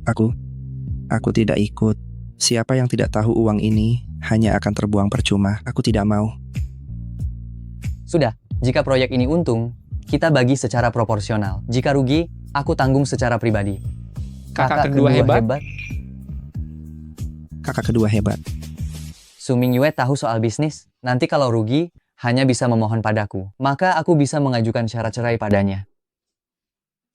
Aku tidak ikut. Siapa yang tidak tahu uang ini hanya akan terbuang percuma. Aku tidak mau. Sudah, jika proyek ini untung, kita bagi secara proporsional. Jika rugi, aku tanggung secara pribadi. Kakak kedua hebat. Kakak kedua hebat. Su Mingyue tahu soal bisnis. Nanti kalau rugi, hanya bisa memohon padaku. Maka aku bisa mengajukan syarat cerai padanya.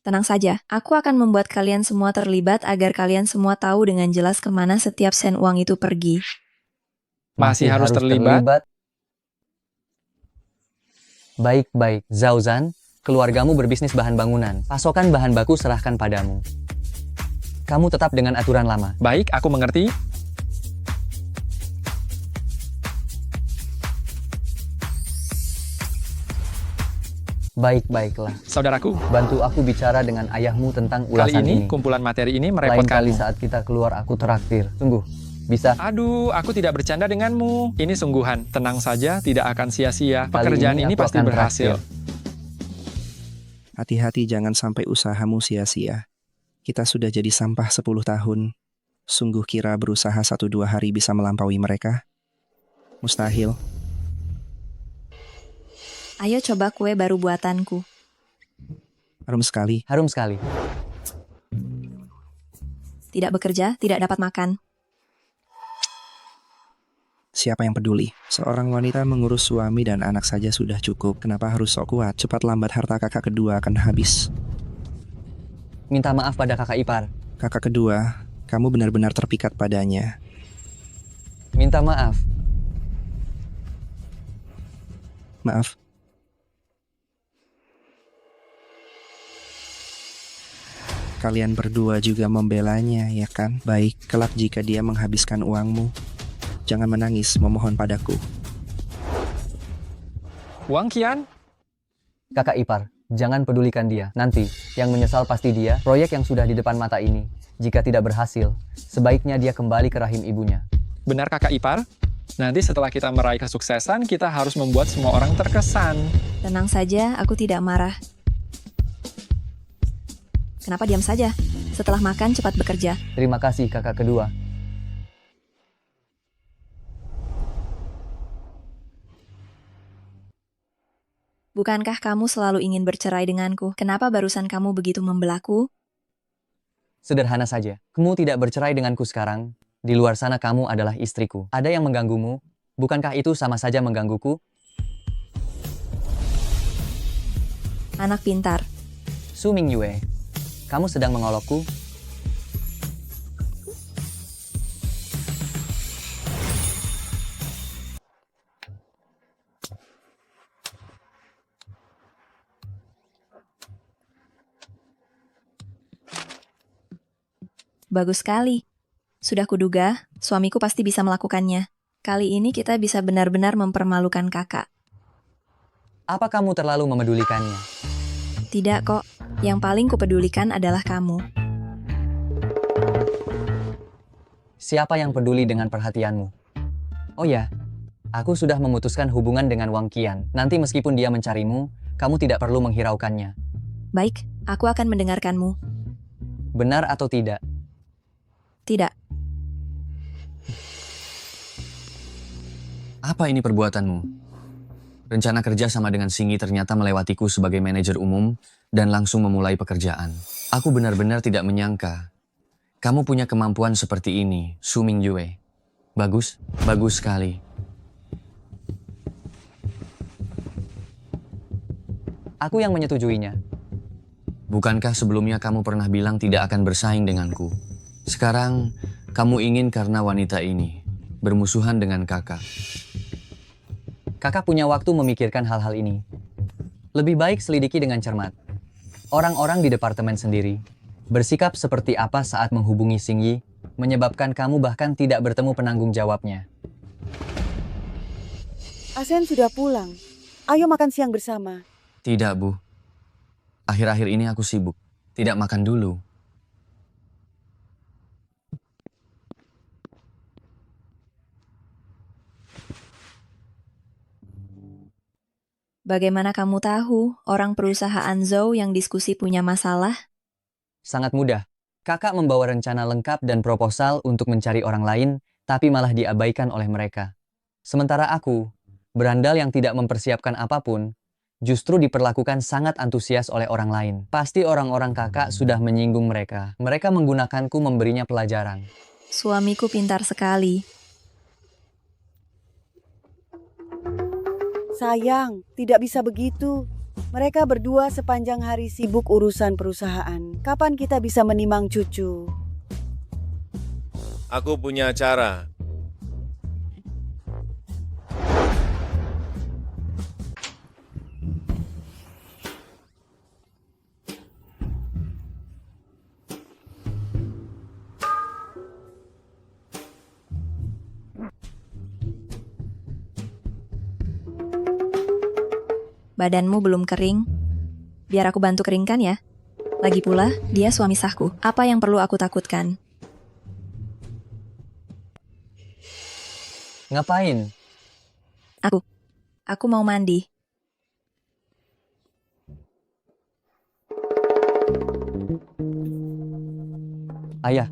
Tenang saja, aku akan membuat kalian semua terlibat agar kalian semua tahu dengan jelas kemana setiap sen uang itu pergi. Masih harus terlibat? Baik-baik, Zhao Zhan, keluargamu berbisnis bahan bangunan. Pasokan bahan baku serahkan padamu. Kamu tetap dengan aturan lama. Baik, aku mengerti. Baik-baiklah. Saudaraku, bantu aku bicara dengan ayahmu tentang kali ulasan ini ini. kumpulan materi ini Lain merepotkanmu. kali saat kita keluar aku traktir. Sungguh, bisa? Aduh, aku tidak bercanda denganmu. Ini sungguhan. Tenang saja, tidak akan sia-sia. Kali Pekerjaan ini ini aku pasti akan berhasil. Hati-hati jangan sampai usahamu sia-sia. Kita sudah jadi sampah 10 tahun. Sungguh kira berusaha 1-2 hari bisa melampaui mereka? Mustahil. Ayo coba kue baru buatanku. Harum sekali. Harum sekali. Tidak bekerja, tidak dapat makan. Siapa yang peduli? Seorang wanita mengurus suami dan anak saja sudah cukup. Kenapa harus sok kuat? Cepat lambat harta kakak kedua akan habis. Minta maaf pada kakak ipar. Kakak kedua, kamu benar-benar terpikat padanya. Minta maaf. Maaf. Kalian berdua juga membelanya, ya kan? Baik, kelak jika dia menghabiskan uangmu. Jangan menangis, memohon padaku. Wang Qian? Kakak ipar, jangan pedulikan dia. Nanti, yang menyesal pasti dia. Proyek yang sudah di depan mata ini, jika tidak berhasil, sebaiknya dia kembali ke rahim ibunya. Benar kakak ipar? Nanti setelah kita meraih kesuksesan, kita harus membuat semua orang terkesan. Tenang saja, aku tidak marah. Kenapa diam saja? Setelah makan, cepat bekerja. Terima kasih kakak kedua. Bukankah kamu selalu ingin bercerai denganku? Kenapa barusan kamu begitu membelaku? Sederhana saja. Kamu tidak bercerai denganku sekarang. Di luar sana kamu adalah istriku. Ada yang mengganggumu? Bukankah itu sama saja menggangguku? Anak pintar. Su Mingyue, kamu sedang mengolokku? Bagus sekali. Sudah kuduga, suamiku pasti bisa melakukannya. Kali ini kita bisa benar-benar mempermalukan kakak. Apa kamu terlalu memedulikannya? Tidak kok, yang paling kupedulikan adalah kamu. Siapa yang peduli dengan perhatianmu? Oh ya, aku sudah memutuskan hubungan dengan Wang Qian. Nanti meskipun dia mencarimu, kamu tidak perlu menghiraukannya. Baik, aku akan mendengarkanmu. Benar atau tidak? Tidak. Apa ini perbuatanmu? Rencana kerja sama dengan Singgi ternyata melewatiku sebagai manajer umum dan langsung memulai pekerjaan. Aku benar-benar tidak menyangka. Kamu punya kemampuan seperti ini, Su Mingyue. Bagus, bagus sekali. Aku yang menyetujuinya. Bukankah sebelumnya kamu pernah bilang tidak akan bersaing denganku? Sekarang, kamu ingin karena wanita ini bermusuhan dengan kakak. Kakak punya waktu memikirkan hal-hal ini. Lebih baik selidiki dengan cermat. Orang-orang di departemen sendiri bersikap seperti apa saat menghubungi Singyi, menyebabkan kamu bahkan tidak bertemu penanggung jawabnya. Asen sudah pulang. Ayo makan siang bersama. Tidak, Bu. Akhir-akhir ini aku sibuk. Tidak makan dulu. Bagaimana kamu tahu orang perusahaan Zhou yang diskusi punya masalah? Sangat mudah. Kakak membawa rencana lengkap dan proposal untuk mencari orang lain, tapi malah diabaikan oleh mereka. Sementara aku, berandal yang tidak mempersiapkan apapun, justru diperlakukan sangat antusias oleh orang lain. Pasti orang-orang kakak sudah menyinggung mereka. Mereka menggunakanku memberinya pelajaran. Suamiku pintar sekali. Sayang, tidak bisa begitu. Mereka berdua sepanjang hari sibuk urusan perusahaan. Kapan kita bisa menimang cucu? Aku punya cara. Badanmu belum kering? Biar aku bantu keringkan ya. Lagi pula, dia suami sahku. Apa yang perlu aku takutkan? Ngapain? Aku mau mandi. Ayah,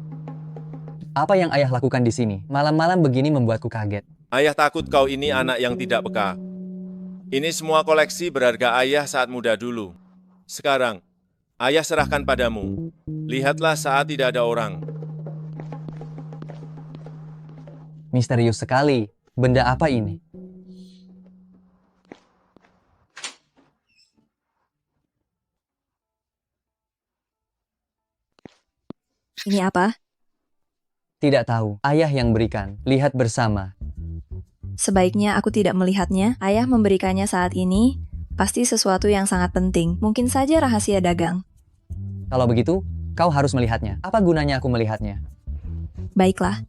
apa yang ayah lakukan di sini? Malam-malam begini membuatku kaget. Ayah takut kau ini anak yang tidak peka. Ini semua koleksi berharga ayah saat muda dulu. Sekarang, ayah serahkan padamu. Lihatlah saat tidak ada orang. Misterius sekali. Benda apa ini? Ini apa? Tidak tahu. Ayah yang berikan. Lihat bersama. Sebaiknya aku tidak melihatnya. Ayah memberikannya saat ini. Pasti sesuatu yang sangat penting. Mungkin saja rahasia dagang. Kalau begitu, kau harus melihatnya. Apa gunanya aku melihatnya? Baiklah.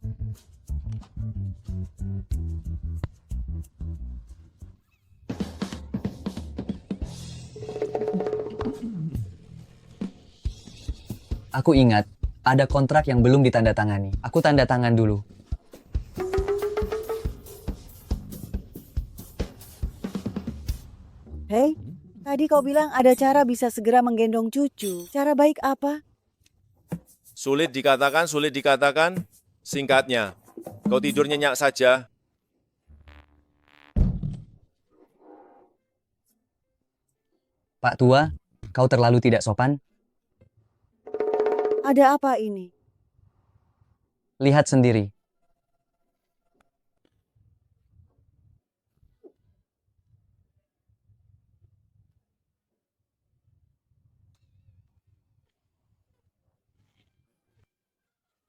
Aku ingat, ada kontrak yang belum ditandatangani. Aku tanda tangan dulu. Hei, tadi kau bilang ada cara bisa segera menggendong cucu. Cara baik apa? Sulit dikatakan, sulit dikatakan. Singkatnya, kau tidur nyenyak saja. Pak Tua, kau terlalu tidak sopan. Ada apa ini? Lihat sendiri.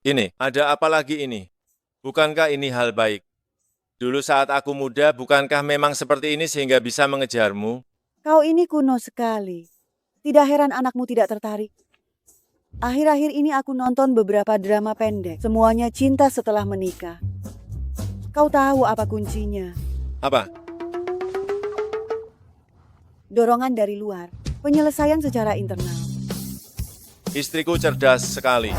Ini, ada apa lagi ini? Bukankah ini hal baik? Dulu saat aku muda, bukankah memang seperti ini sehingga bisa mengejarmu? Kau ini kuno sekali. Tidak heran anakmu tidak tertarik. Akhir-akhir ini aku nonton beberapa drama pendek. Semuanya cinta setelah menikah. Kau tahu apa kuncinya? Apa? Dorongan dari luar. Penyelesaian secara internal. Istriku cerdas sekali.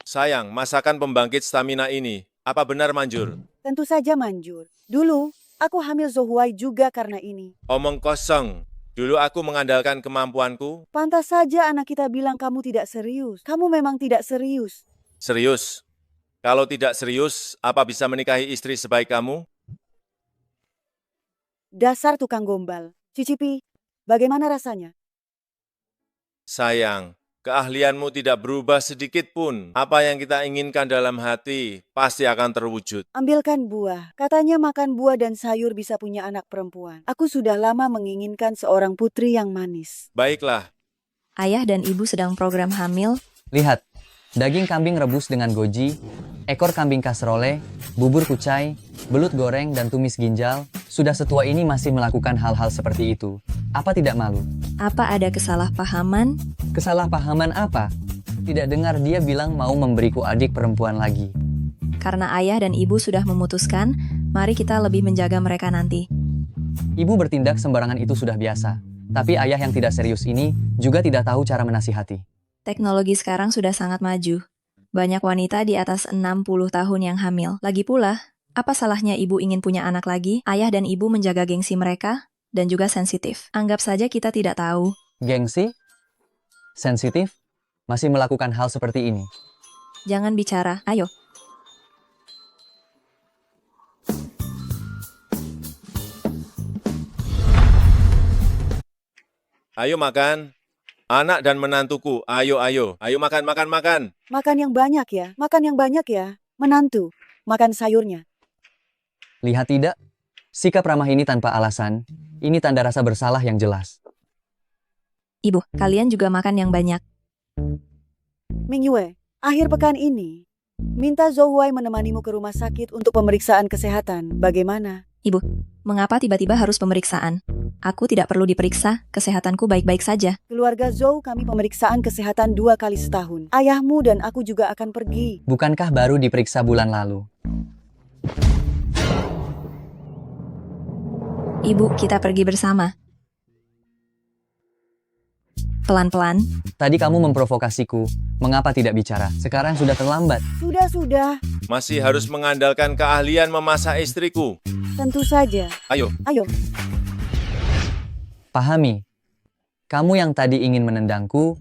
Sayang, masakan pembangkit stamina ini, apa benar manjur? Tentu saja manjur. Dulu, aku hamil Zhou juga karena ini. Omong kosong. Dulu aku mengandalkan kemampuanku. Pantas saja anak kita bilang kamu tidak serius. Kamu memang tidak serius. Serius? Kalau tidak serius, apa bisa menikahi istri sebaik kamu? Dasar tukang gombal. Cicipi, bagaimana rasanya? Sayang, keahlianmu tidak berubah sedikit pun. Apa yang kita inginkan dalam hati pasti akan terwujud. Ambilkan buah. Katanya makan buah dan sayur bisa punya anak perempuan. Aku sudah lama menginginkan seorang putri yang manis. Baiklah, Ayah dan ibu sedang program hamil. Lihat, daging kambing rebus dengan goji, ekor kambing kasrole, bubur kucai, belut goreng dan tumis ginjal. Sudah setua ini masih melakukan hal-hal seperti itu. Apa tidak malu? Apa ada kesalahpahaman? Kesalahpahaman apa? Tidak dengar dia bilang mau memberiku adik perempuan lagi. Karena ayah dan ibu sudah memutuskan, mari kita lebih menjaga mereka nanti. Ibu bertindak sembarangan itu sudah biasa. Tapi ayah yang tidak serius ini juga tidak tahu cara menasihati. Teknologi sekarang sudah sangat maju. Banyak wanita di atas 60 tahun yang hamil. Lagi pula, apa salahnya ibu ingin punya anak lagi? Ayah dan ibu menjaga gengsi mereka dan juga sensitif. Anggap saja kita tidak tahu. Gengsi? Sensitif? Masih melakukan hal seperti ini? Jangan bicara, ayo. ayo makan. Anak dan menantuku, ayo, ayo. Ayo makan, makan, makan. Makan yang banyak ya. Makan yang banyak ya. Menantu, makan sayurnya. Lihat tidak? Sikap ramah ini tanpa alasan. Ini tanda rasa bersalah yang jelas. Ibu, kalian juga makan yang banyak. Ming Yue, akhir pekan ini, minta Zhou menemanimu ke rumah sakit untuk pemeriksaan kesehatan. Bagaimana? Ibu, mengapa tiba-tiba harus pemeriksaan? Aku tidak perlu diperiksa, kesehatanku baik-baik saja. Keluarga Zhou kami pemeriksaan kesehatan 2 kali setahun. Ayahmu dan aku juga akan pergi. Bukankah baru diperiksa bulan lalu? Ibu, kita pergi bersama. Pelan-pelan. Tadi kamu memprovokasiku. Mengapa tidak bicara? Sekarang sudah terlambat. Sudah. Masih harus mengandalkan keahlian memasak istriku. Tentu saja. Ayo. Pahami. Kamu yang tadi ingin menendangku,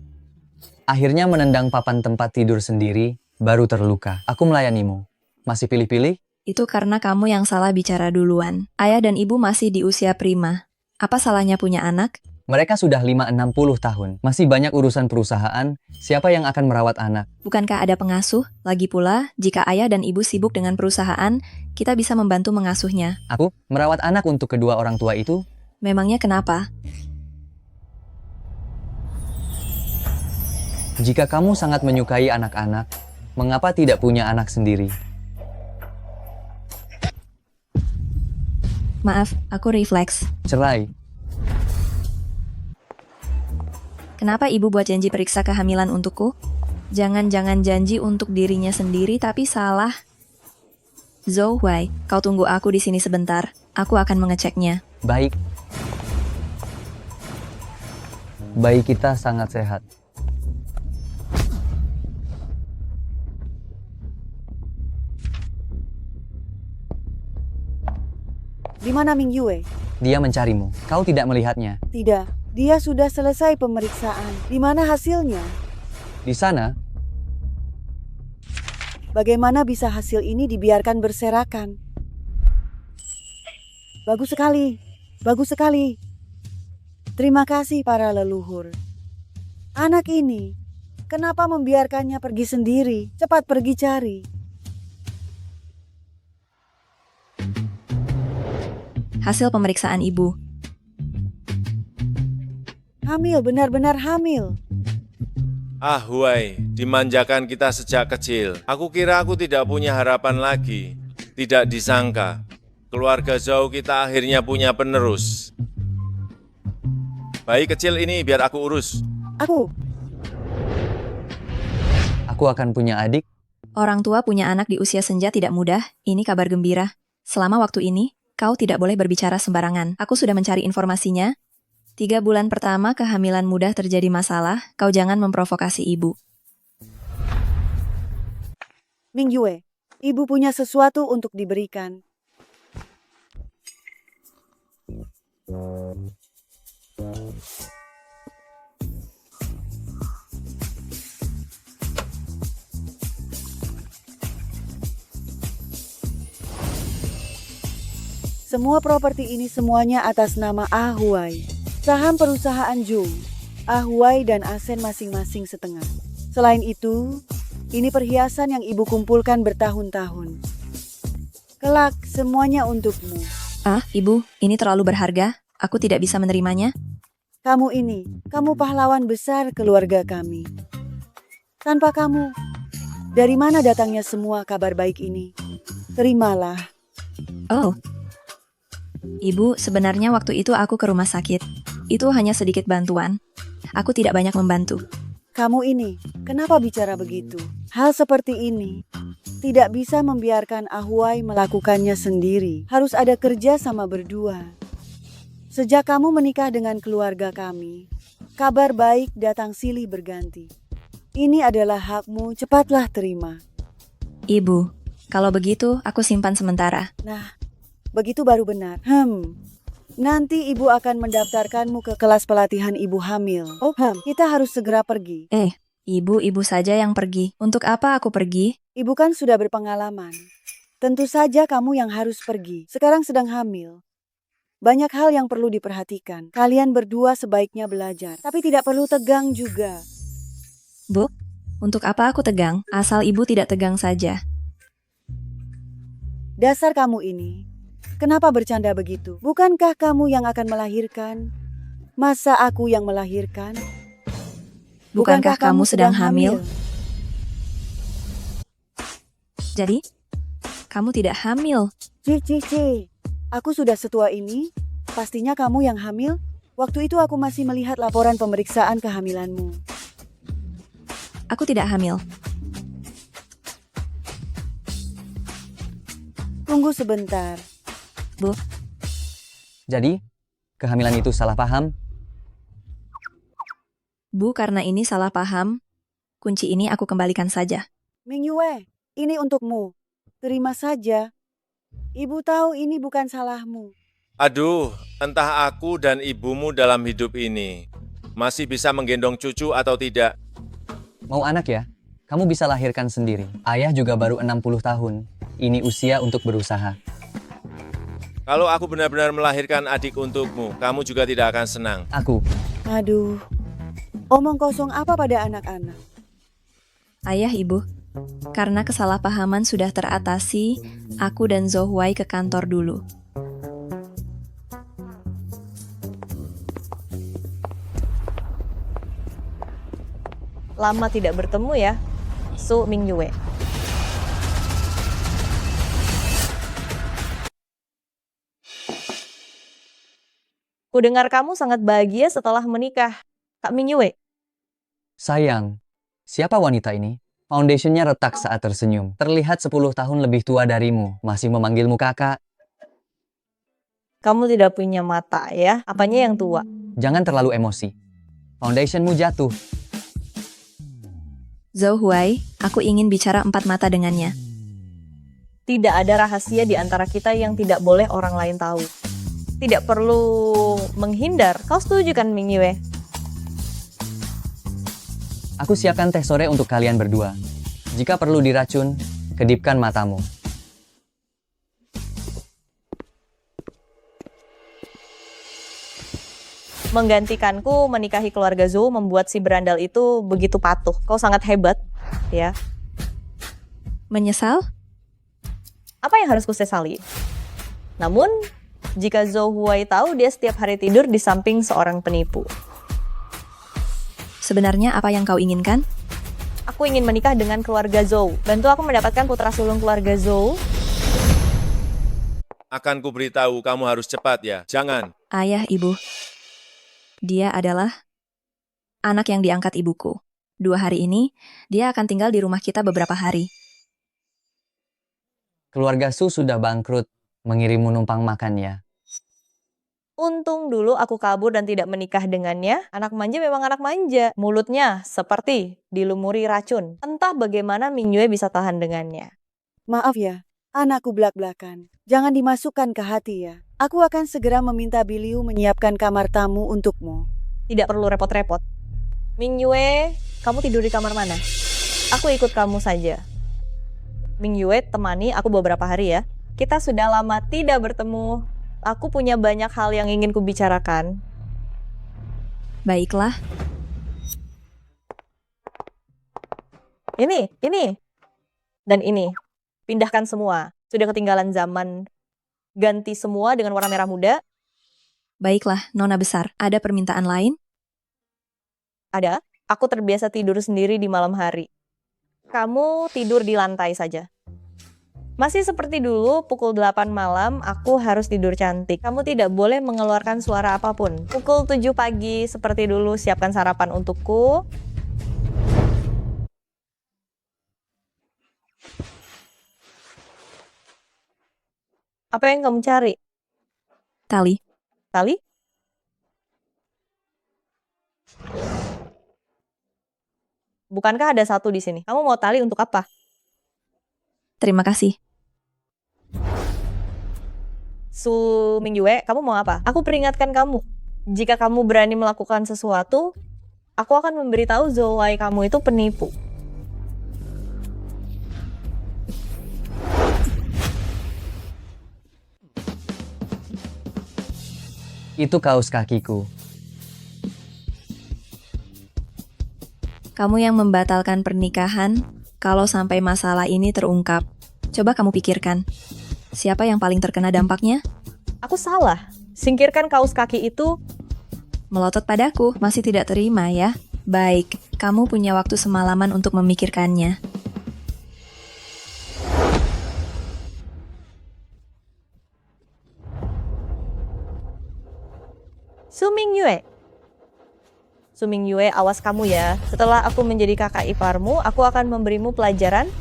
akhirnya menendang papan tempat tidur sendiri, baru terluka. Aku melayanimu. Masih pilih-pilih? Itu karena kamu yang salah bicara duluan. Ayah dan ibu masih di usia prima. Apa salahnya punya anak? Mereka sudah 5-60 tahun. Masih banyak urusan perusahaan. Siapa yang akan merawat anak? Bukankah ada pengasuh? Lagi pula, jika ayah dan ibu sibuk dengan perusahaan, kita bisa membantu mengasuhnya. Aku merawat anak untuk kedua orang tua itu? Memangnya kenapa? Jika kamu sangat menyukai anak-anak, mengapa tidak punya anak sendiri? Maaf, aku refleks. Cerai. Kenapa ibu buat janji periksa kehamilan untukku? Jangan-jangan janji untuk dirinya sendiri tapi salah. Zhou Huai, kau tunggu aku di sini sebentar. Aku akan mengeceknya. Baik. Bayi kita sangat sehat. Di mana Ming Yue? Dia mencarimu. Kau tidak melihatnya. Tidak, dia sudah selesai pemeriksaan. Di mana hasilnya? Di sana, Bagaimana bisa hasil ini dibiarkan berserakan? Bagus sekali, bagus sekali. Terima kasih para leluhur. Anak ini, kenapa membiarkannya pergi sendiri? Cepat pergi cari. Hasil pemeriksaan ibu. Hamil, benar-benar hamil. Ah, Huai, dimanjakan kita sejak kecil. Aku kira aku tidak punya harapan lagi. Tidak disangka, keluarga Zhou kita akhirnya punya penerus. Bayi kecil ini biar aku urus. aku akan punya adik. Orang tua punya anak di usia senja tidak mudah. Ini kabar gembira. Selama waktu ini, kau tidak boleh berbicara sembarangan. Aku sudah mencari informasinya. 3 bulan pertama kehamilan mudah terjadi masalah, kau jangan memprovokasi ibu. Ming Yue, ibu punya sesuatu untuk diberikan. Semua properti ini semuanya atas nama Ah Huai. Saham perusahaan Zhou, Ah Huai dan asen masing-masing setengah. Selain itu, ini perhiasan yang ibu kumpulkan bertahun-tahun. Kelak, semuanya untukmu. Ah, ibu, ini terlalu berharga. Aku tidak bisa menerimanya. Kamu pahlawan besar keluarga kami. Tanpa kamu, dari mana datangnya semua kabar baik ini? Terimalah. Oh. Ibu, sebenarnya waktu itu aku ke rumah sakit. Itu hanya sedikit bantuan. Aku tidak banyak membantu. Kamu kenapa bicara begitu? Hal seperti ini tidak bisa membiarkan Ahuai melakukannya sendiri. Harus ada kerja sama berdua. Sejak kamu menikah dengan keluarga kami, kabar baik datang silih berganti. Ini adalah hakmu, cepatlah terima. Ibu, kalau begitu aku simpan sementara. Nah, begitu baru benar. Nanti ibu akan mendaftarkanmu ke kelas pelatihan ibu hamil. Kita harus segera pergi. Ibu saja yang pergi. Untuk apa aku pergi? Ibu kan sudah berpengalaman. Tentu saja kamu yang harus pergi. Sekarang sedang hamil. Banyak hal yang perlu diperhatikan. Kalian berdua sebaiknya belajar. Tapi tidak perlu tegang juga. Bu, untuk apa aku tegang? Asal ibu tidak tegang saja. Dasar kamu kenapa bercanda begitu? Bukankah kamu yang akan melahirkan? Masa aku yang melahirkan? Bukankah kamu sedang hamil? Jadi, kamu tidak hamil? Cici, aku sudah setua ini. Pastinya kamu yang hamil. Waktu itu aku masih melihat laporan pemeriksaan kehamilanmu. Aku tidak hamil. Tunggu sebentar. Bu. Jadi, kehamilan itu salah paham? Bu, karena ini salah paham, kunci ini aku kembalikan saja. Ming Yue, ini untukmu. Terima saja. Ibu tahu ini bukan salahmu. Aduh, entah aku dan ibumu dalam hidup ini masih bisa menggendong cucu atau tidak. Mau anak ya? Kamu bisa lahirkan sendiri. Ayah juga baru 60 tahun. Ini usia untuk berusaha. Kalau aku benar-benar melahirkan adik untukmu, kamu juga tidak akan senang. Aduh, omong kosong apa pada anak-anak? Ayah, ibu, karena kesalahpahaman sudah teratasi, aku dan Zhou Huai ke kantor dulu. Lama tidak bertemu ya, Su Ming Yue. Kudengar kamu sangat bahagia setelah menikah, Kak Ming Yue. Sayang, siapa wanita ini? Foundationnya retak saat tersenyum. Terlihat 10 tahun lebih tua darimu, masih memanggilmu kakak. Kamu tidak punya mata ya, apanya yang tua? Jangan terlalu emosi. Foundationmu jatuh. Zhou Huai, aku ingin bicara 4 mata dengannya. Tidak ada rahasia di antara kita yang tidak boleh orang lain tahu. Tidak perlu menghindar. Kau setuju kan, Ming Yue? Aku siapkan teh sore untuk kalian berdua. Jika perlu diracun, kedipkan matamu. Menggantikanku menikahi keluarga Zhou membuat si berandal itu begitu patuh. Kau sangat hebat, ya. Menyesal? Apa yang harus kusesali? Namun, jika Zhou Huai tahu dia setiap hari tidur di samping seorang penipu. Sebenarnya apa yang kau inginkan? Aku ingin menikah dengan keluarga Zhou. Bantu aku mendapatkan putra sulung keluarga Zhou. Akan kuberitahu kamu harus cepat ya. Jangan. Ayah, ibu. Dia adalah anak yang diangkat ibuku. 2 hari ini, dia akan tinggal di rumah kita beberapa hari. Keluarga Su sudah bangkrut, mengirimmu numpang makan ya. Untung dulu aku kabur dan tidak menikah dengannya. Anak manja memang anak manja. Mulutnya seperti dilumuri racun. Entah bagaimana Mingyue bisa tahan dengannya. Maaf ya, anakku belak-belakan. Jangan dimasukkan ke hati ya. Aku akan segera meminta Biliu menyiapkan kamar tamu untukmu. Tidak perlu repot-repot. Mingyue, kamu tidur di kamar mana? Aku ikut kamu saja. Mingyue, temani aku beberapa hari ya. Kita sudah lama tidak bertemu. Aku punya banyak hal yang ingin kubicarakan. Baiklah. Ini. Dan ini. Pindahkan semua. Sudah ketinggalan zaman. Ganti semua dengan warna merah muda. Baiklah, Nona besar. Ada permintaan lain? Ada. Aku terbiasa tidur sendiri di malam hari. Kamu tidur di lantai saja. Masih seperti dulu, pukul 8 malam, aku harus tidur cantik. Kamu tidak boleh mengeluarkan suara apapun. Pukul 7 pagi, seperti dulu, siapkan sarapan untukku. Apa yang kamu cari? Tali. Tali? Bukankah ada satu di sini? Kamu mau tali untuk apa? Terima kasih. Su Mingyue, kamu mau apa? Aku peringatkan kamu. Jika kamu berani melakukan sesuatu, aku akan memberitahu Zhou Wei kamu itu penipu. Itu kaos kakiku. Kamu yang membatalkan pernikahan, kalau sampai masalah ini terungkap. Coba kamu pikirkan, siapa yang paling terkena dampaknya? Aku salah. Singkirkan kaos kaki itu. Melotot padaku, masih tidak terima ya? Baik, kamu punya waktu semalaman untuk memikirkannya. Su Mingyue. Su Mingyue, awas kamu ya. Setelah aku menjadi kakak iparmu, aku akan memberimu pelajaran.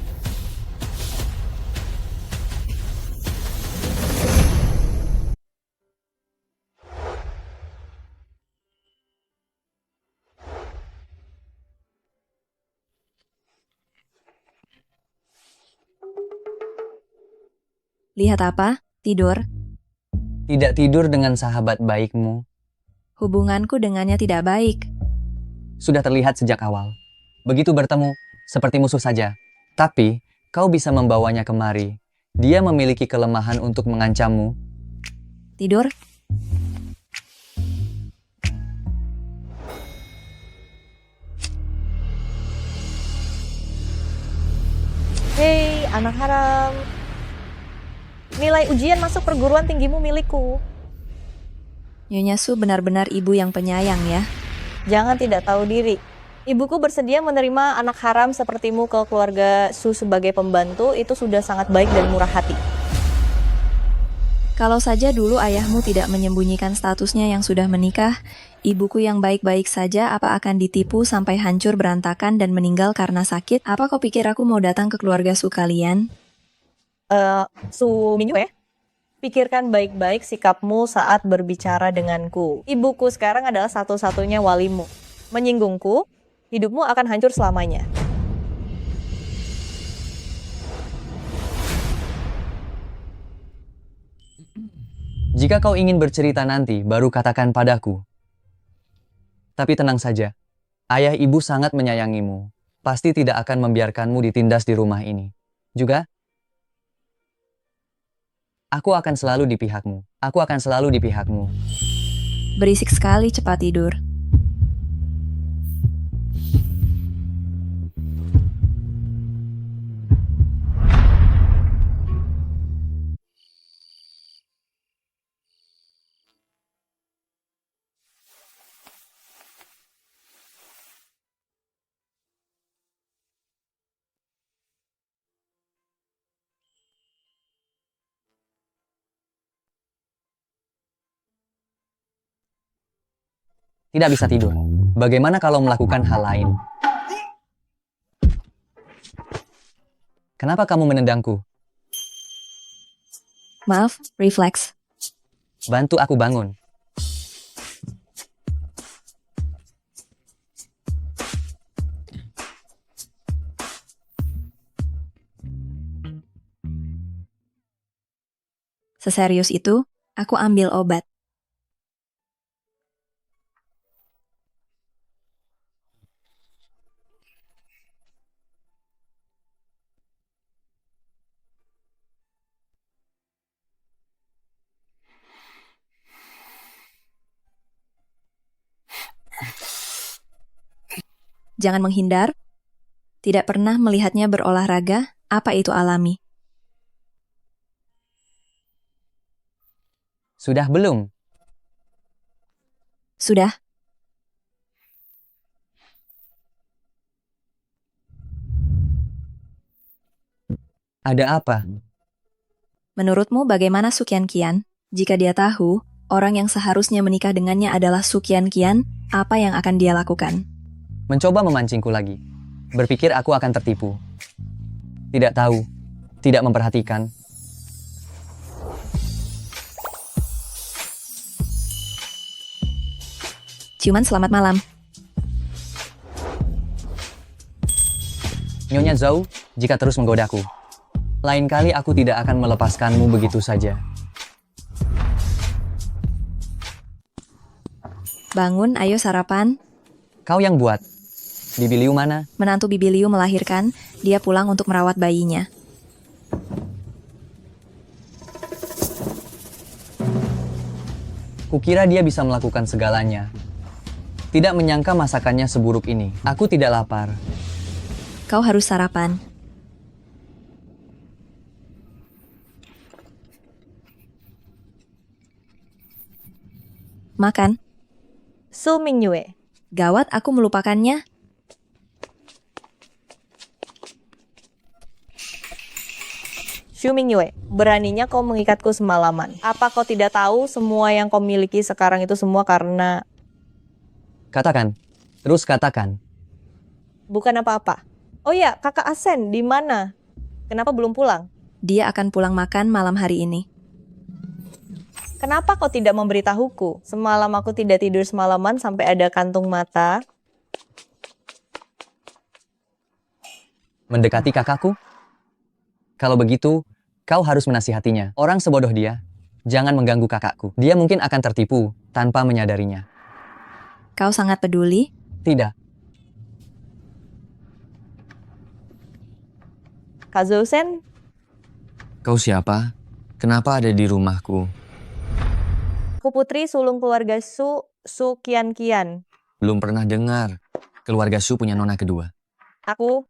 Lihat apa? Tidur? Tidak tidur dengan sahabat baikmu. Hubunganku dengannya tidak baik. Sudah terlihat sejak awal. Begitu bertemu, seperti musuh saja. Tapi, kau bisa membawanya kemari. Dia memiliki kelemahan untuk mengancammu. Tidur? Hei, anak haram. Nilai ujian masuk perguruan tinggimu milikku. Nyonya Su benar-benar ibu yang penyayang ya. Jangan tidak tahu diri. Ibuku bersedia menerima anak haram sepertimu ke keluarga Su sebagai pembantu, itu sudah sangat baik dan murah hati. Kalau saja dulu ayahmu tidak menyembunyikan statusnya yang sudah menikah, ibuku yang baik-baik saja apa akan ditipu sampai hancur berantakan dan meninggal karena sakit? Apa kau pikir aku mau datang ke keluarga Su kalian? Su Mingyue, pikirkan baik-baik sikapmu saat berbicara denganku. Ibuku sekarang adalah satu-satunya walimu. Menyinggungku, hidupmu akan hancur selamanya. Jika kau ingin bercerita nanti, baru katakan padaku. Tapi tenang saja, ayah ibu sangat menyayangimu. Pasti tidak akan membiarkanmu ditindas di rumah ini. Juga, aku akan selalu di pihakmu. Aku akan selalu di pihakmu. Berisik sekali, cepat tidur. Tidak bisa tidur. Bagaimana kalau melakukan hal lain? Kenapa kamu menendangku? Maaf, refleks. Bantu aku bangun. Seserius itu, aku ambil obat. Jangan menghindar. Tidak pernah melihatnya berolahraga, apa itu alami? Sudah belum? Sudah. Ada apa? Menurutmu bagaimana Su Qian-qian? Jika dia tahu, orang yang seharusnya menikah dengannya adalah Su Qian-qian, apa yang akan dia lakukan? Mencoba memancingku lagi. Berpikir aku akan tertipu. Tidak tahu. Tidak memperhatikan. Ciuman selamat malam. Nyonya Zhou, jika terus menggodaku. Lain kali aku tidak akan melepaskanmu begitu saja. Bangun, ayo sarapan. Kau yang buat. Bibi Liu mana? Menantu Bibi Liu melahirkan, dia pulang untuk merawat bayinya. Kukira dia bisa melakukan segalanya. Tidak menyangka masakannya seburuk ini. Aku tidak lapar. Kau harus sarapan. Makan. Su Mingyue. Gawat, aku melupakannya. Su Mingyue, beraninya kau mengikatku semalaman. Apa kau tidak tahu semua yang kau miliki sekarang itu semua karena... Katakan. Terus katakan. Bukan apa-apa. Oh ya, kakak Asen, di mana? Kenapa belum pulang? Dia akan pulang makan malam hari ini. Kenapa kau tidak memberitahuku? Semalam aku tidak tidur semalaman sampai ada kantung mata. Mendekati kakakku? Kalau begitu, kau harus menasihatinya. Orang sebodoh dia, jangan mengganggu kakakku. Dia mungkin akan tertipu tanpa menyadarinya. Kau sangat peduli? Tidak. Kak Zousen, Kau siapa? Kenapa ada di rumahku? aku putri sulung keluarga Su Qian-qian. Belum pernah dengar. Keluarga Su punya nona kedua. Aku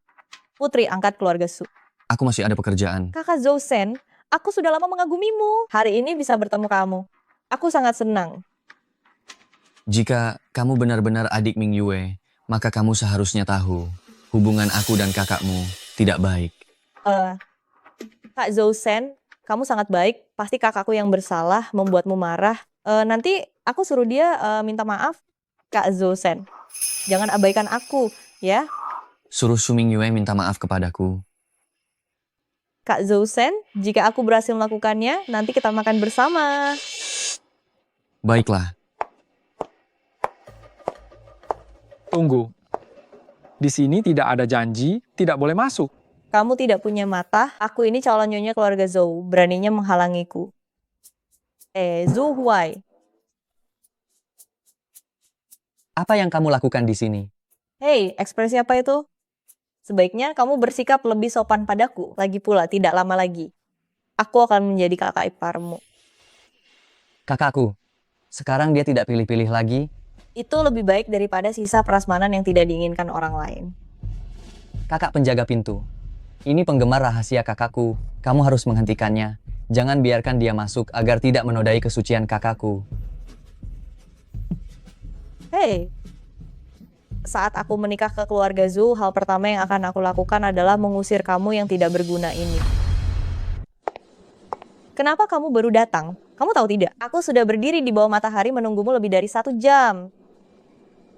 putri angkat keluarga Su. Aku masih ada pekerjaan. Kakak Zousen, aku sudah lama mengagumimu. Hari ini bisa bertemu kamu. Aku sangat senang. Jika kamu benar-benar adik Ming Yue, maka kamu seharusnya tahu hubungan aku dan kakakmu tidak baik. Kak Zousen, kamu sangat baik. Pasti kakakku yang bersalah membuatmu marah. Nanti aku suruh dia minta maaf, Kak Zousen. Jangan abaikan aku, ya. Suruh Su Ming Yue minta maaf kepadaku. Kak Zousen, jika aku berhasil melakukannya, nanti kita makan bersama. Baiklah. Tunggu. Di sini tidak ada janji, tidak boleh masuk. Kamu tidak punya mata, aku ini calon nyonya keluarga Zhou, beraninya menghalangiku. Zhou Huai. Apa yang kamu lakukan di sini? Hei, ekspresi apa itu? Sebaiknya kamu bersikap lebih sopan padaku. Lagi pula, tidak lama lagi. Aku akan menjadi kakak iparmu. Kakakku. Sekarang dia tidak pilih-pilih lagi. Itu lebih baik daripada sisa prasmanan yang tidak diinginkan orang lain. Kakak penjaga pintu. Ini penggemar rahasia kakakku. Kamu harus menghentikannya. Jangan biarkan dia masuk agar tidak menodai kesucian kakakku. Hei, saat aku menikah ke keluarga Zhou, hal pertama yang akan aku lakukan adalah mengusir kamu yang tidak berguna ini. Kenapa kamu baru datang? Kamu tahu tidak? Aku sudah berdiri di bawah matahari menunggumu lebih dari 1 jam.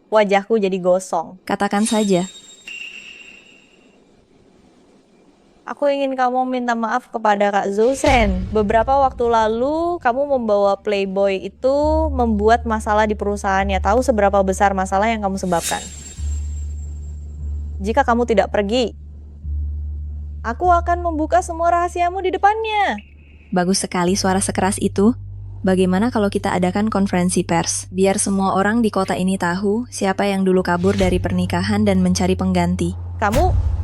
Wajahku jadi gosong. Katakan saja. Aku ingin kamu minta maaf kepada Kak Zousen. Beberapa waktu lalu, kamu membawa Playboy itu membuat masalah di perusahaannya. Tahu seberapa besar masalah yang kamu sebabkan? Jika kamu tidak pergi, aku akan membuka semua rahasiamu di depannya. Bagus sekali suara sekeras itu. Bagaimana kalau kita adakan konferensi pers? Biar semua orang di kota ini tahu siapa yang dulu kabur dari pernikahan dan mencari pengganti. Kamu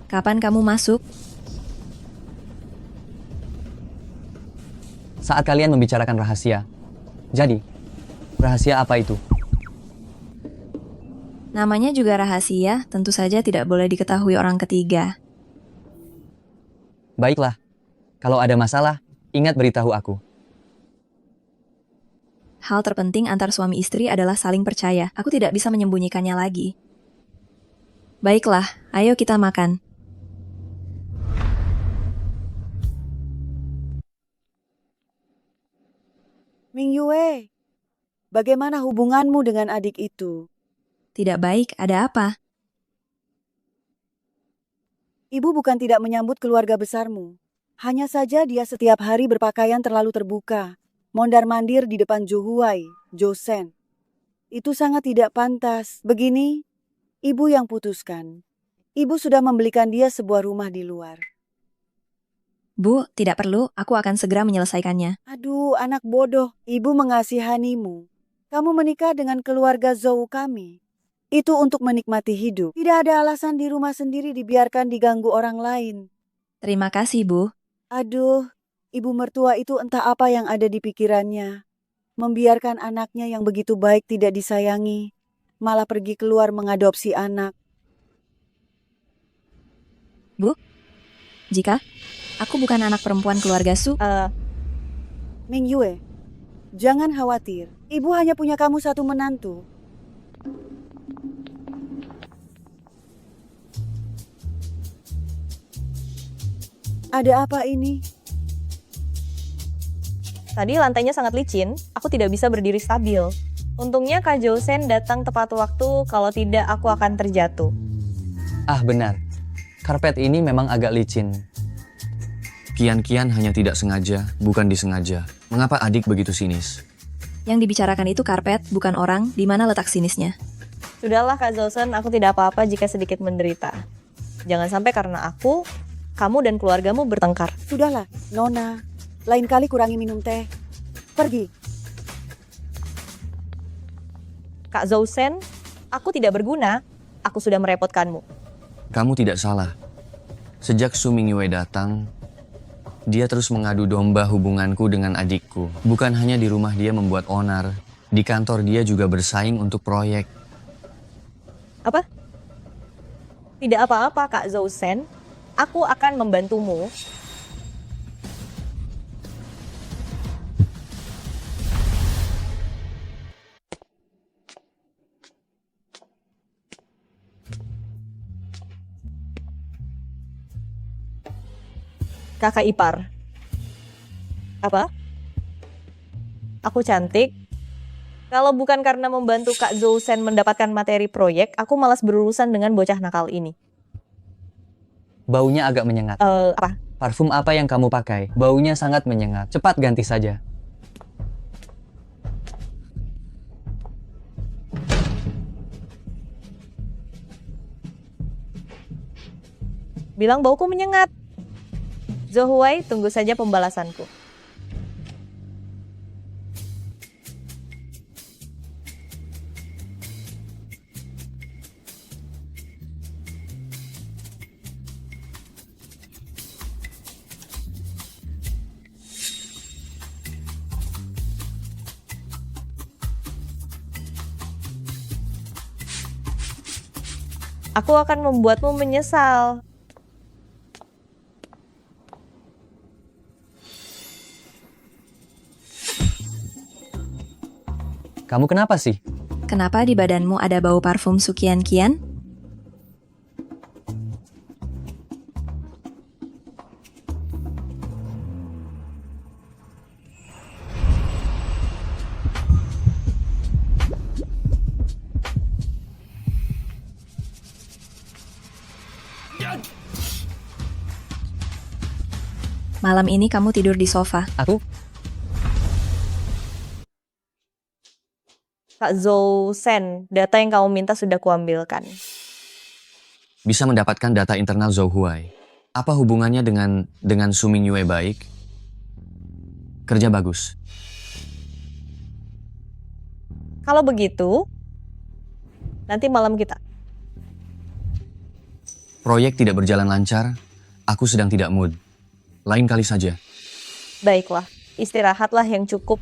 Kapan kamu masuk? Saat kalian membicarakan rahasia. Jadi, rahasia apa itu? Namanya juga rahasia, tentu saja tidak boleh diketahui orang ketiga. Baiklah, kalau ada masalah, ingat beritahu aku. Hal terpenting antar suami istri adalah saling percaya. Aku tidak bisa menyembunyikannya lagi. Baiklah, ayo kita makan. Ming Yue, bagaimana hubunganmu dengan adik itu? Tidak baik, ada apa? Ibu bukan tidak menyambut keluarga besarmu. Hanya saja dia setiap hari berpakaian terlalu terbuka, mondar-mandir di depan Zhou Huai, Zhou Shen. Itu sangat tidak pantas. Begini, ibu yang putuskan. Ibu sudah membelikan dia sebuah rumah di luar. Bu, tidak perlu, aku akan segera menyelesaikannya. Aduh, anak bodoh, ibu mengasihanimu. Kamu menikah dengan keluarga Zhou kami. Itu untuk menikmati hidup. Tidak ada alasan di rumah sendiri dibiarkan diganggu orang lain. Terima kasih, Bu. Aduh, ibu mertua itu entah apa yang ada di pikirannya. Membiarkan anaknya yang begitu baik tidak disayangi, malah pergi keluar mengadopsi anak. Bu, jika aku bukan anak perempuan keluarga Su. Ming Yue, jangan khawatir. Ibu hanya punya kamu satu menantu. Ada apa ini? tadi lantainya sangat licin, aku tidak bisa berdiri stabil. Untungnya Kak Jousen datang tepat waktu, kalau tidak aku akan terjatuh. Ah benar, karpet ini memang agak licin. Kian-kian hanya tidak sengaja, bukan disengaja. Mengapa adik begitu sinis? Yang dibicarakan itu karpet, bukan orang. Di mana letak sinisnya? Sudahlah Kak Jousen, aku tidak apa-apa jika sedikit menderita. Jangan sampai karena aku, kamu dan keluargamu bertengkar. Sudahlah, Nona. Lain kali kurangi minum teh. Pergi. Kak Jousen, aku tidak berguna. Aku sudah merepotkanmu. Kamu tidak salah. Sejak Su Mingyue datang, dia terus mengadu domba hubunganku dengan adikku. Bukan hanya di rumah dia membuat onar, di kantor dia juga bersaing untuk proyek. Apa? Tidak apa-apa Kak Jousen. Aku akan membantumu. Kakak ipar. Apa? Aku cantik. Kalau bukan karena membantu Kak Jousen mendapatkan materi proyek, aku malas berurusan dengan bocah nakal ini. Baunya agak menyengat. Apa? Parfum apa yang kamu pakai? Baunya sangat menyengat. Cepat ganti saja. Bilang bauku menyengat. Zhou Huai, tunggu saja pembalasanku. Aku akan membuatmu menyesal. Kamu kenapa sih? Kenapa di badanmu ada bau parfum Sukian-kian? Malam ini kamu tidur di sofa. Aku? Kak Zhou Sen, data yang kamu minta sudah kuambilkan. Bisa mendapatkan data internal Zhou Huai. Apa hubungannya dengan Su Mingyue baik? Kerja bagus. Kalau begitu, nanti malam kita. Proyek tidak berjalan lancar, aku sedang tidak mood. Lain kali saja. Baiklah, istirahatlah yang cukup.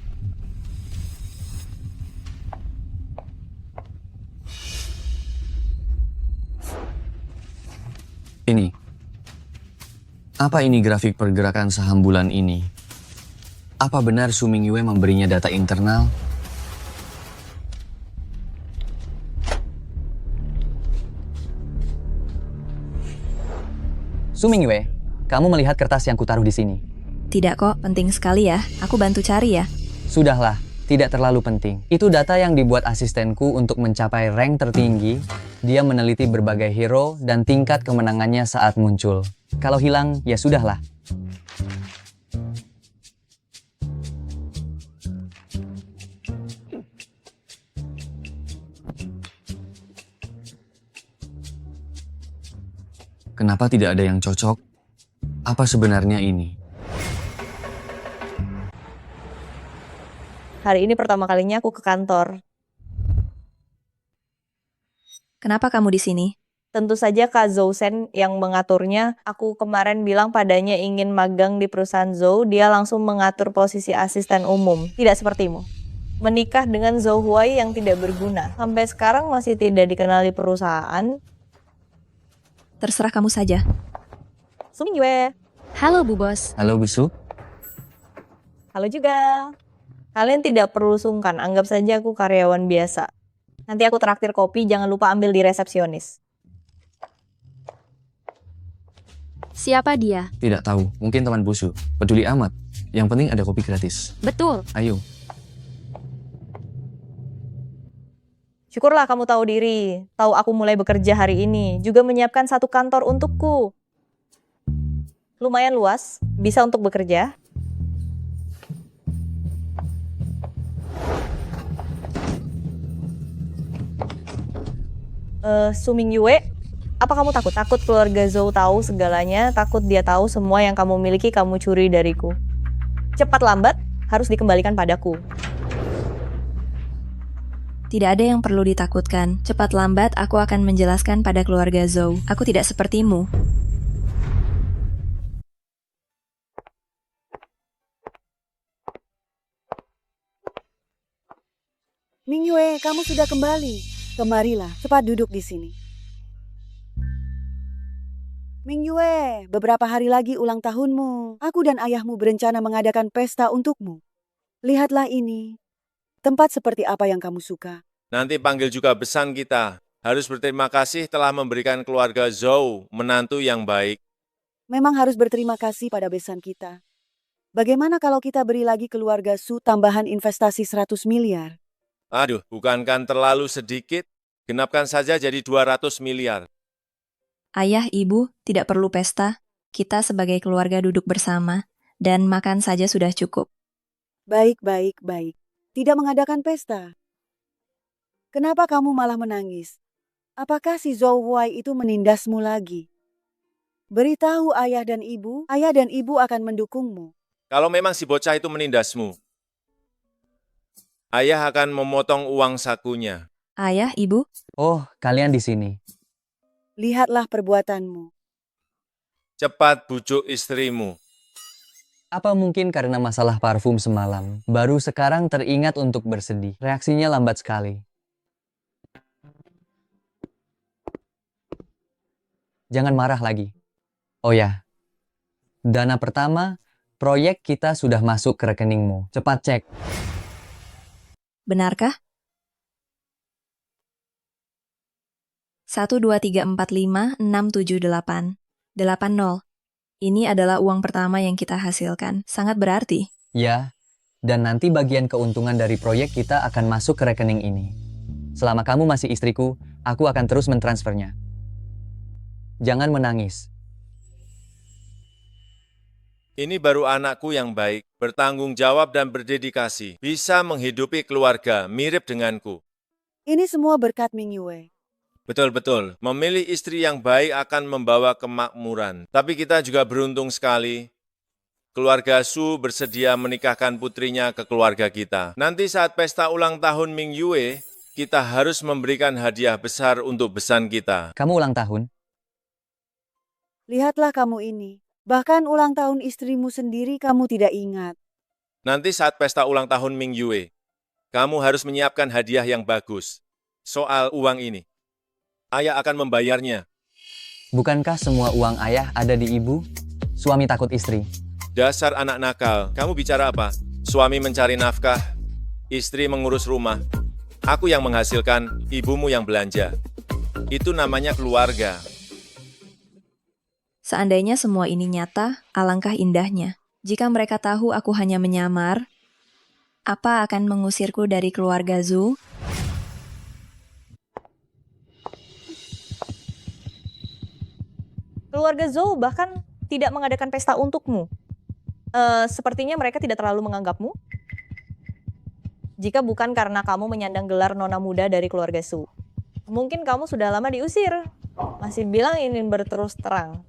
Ini. Apa ini grafik pergerakan saham bulan ini? Apa benar Su Mingyue memberinya data internal? Su Mingyue, kamu melihat kertas yang kutaruh di sini. Tidak kok, penting sekali ya. Aku bantu cari ya. Sudahlah, tidak terlalu penting. Itu data yang dibuat asistenku untuk mencapai rank tertinggi. Dia meneliti berbagai hero dan tingkat kemenangannya saat muncul. Kalau hilang, ya sudahlah. Kenapa tidak ada yang cocok? Apa sebenarnya ini? Hari ini pertama kalinya aku ke kantor. Kenapa kamu di sini? Tentu saja Kak Zhou Sen yang mengaturnya. Aku kemarin bilang padanya ingin magang di perusahaan Zhou, dia langsung mengatur posisi asisten umum. Tidak sepertimu. Menikah dengan Zhou Huai yang tidak berguna. Sampai sekarang masih tidak dikenal di perusahaan. Terserah kamu saja. Su Mingyue. Halo Bu Bos. Halo Bu Su. Halo juga. Kalian tidak perlu sungkan, anggap saja aku karyawan biasa. Nanti aku traktir kopi, jangan lupa ambil di resepsionis. Siapa dia? Tidak tahu, mungkin teman Bu Su. Peduli amat. Yang penting ada kopi gratis. Betul. Ayo. Syukurlah kamu tahu diri, tahu aku mulai bekerja hari ini, juga menyiapkan satu kantor untukku. Lumayan luas, bisa untuk bekerja. Su Mingyue, apa kamu takut? Takut keluarga Zhou tahu segalanya, takut dia tahu semua yang kamu miliki kamu curi dariku. Cepat lambat, harus dikembalikan padaku. Tidak ada yang perlu ditakutkan. Cepat lambat aku akan menjelaskan pada keluarga Zhou. Aku tidak sepertimu. Mingyue, kamu sudah kembali. Kemarilah, cepat duduk di sini. Mingyue, beberapa hari lagi ulang tahunmu. Aku dan ayahmu berencana mengadakan pesta untukmu. Lihatlah ini. Tempat seperti apa yang kamu suka? Nanti panggil juga besan kita. Harus berterima kasih telah memberikan keluarga Zhou menantu yang baik. Memang harus berterima kasih pada besan kita. Bagaimana kalau kita beri lagi keluarga Su tambahan investasi 100 miliar? Aduh, bukankan terlalu sedikit? Genapkan saja jadi 200 miliar. Ayah, ibu, tidak perlu pesta. Kita sebagai keluarga duduk bersama, dan makan saja sudah cukup. Baik. Tidak mengadakan pesta. Kenapa kamu malah menangis? Apakah si Zhou Huai itu menindasmu lagi? Beritahu ayah dan ibu akan mendukungmu. Kalau memang si bocah itu menindasmu, ayah akan memotong uang sakunya. Ayah, ibu. Oh, kalian di sini. Lihatlah perbuatanmu. Cepat bujuk istrimu. Apa mungkin karena masalah parfum semalam, baru sekarang teringat untuk bersedih. Reaksinya lambat sekali. Jangan marah lagi. Oh ya, dana pertama, proyek kita sudah masuk ke rekeningmu. Cepat cek. Benarkah? 123456788 80. Ini adalah uang pertama yang kita hasilkan. Sangat berarti. Ya, dan nanti bagian keuntungan dari proyek kita akan masuk ke rekening ini. Selama kamu masih istriku, aku akan terus mentransfernya. Jangan menangis. Ini baru anakku yang baik. bertanggung jawab dan berdedikasi, bisa menghidupi keluarga mirip denganku. Ini semua berkat Ming Yue. Betul-betul, memilih istri yang baik akan membawa kemakmuran. Tapi kita juga beruntung sekali. Keluarga Su bersedia menikahkan putrinya ke keluarga kita. Nanti saat pesta ulang tahun Ming Yue, kita harus memberikan hadiah besar untuk besan kita. Kamu ulang tahun? Lihatlah kamu ini. Bahkan ulang tahun istrimu sendiri kamu tidak ingat. Nanti saat pesta ulang tahun Ming Yue, kamu harus menyiapkan hadiah yang bagus. Soal uang ini, ayah akan membayarnya. Bukankah semua uang ayah ada di ibu? Suami takut istri. Dasar anak nakal, kamu bicara apa? Suami mencari nafkah, istri mengurus rumah. Aku yang menghasilkan, ibumu yang belanja. Itu namanya keluarga. Seandainya semua ini nyata, alangkah indahnya. Jika mereka tahu aku hanya menyamar, apa akan mengusirku dari keluarga Zhou? Keluarga Zhou bahkan tidak mengadakan pesta untukmu. Sepertinya mereka tidak terlalu menganggapmu. Jika bukan karena kamu menyandang gelar nona muda dari keluarga Su. Mungkin kamu sudah lama diusir. Masih bilang ingin berterus terang.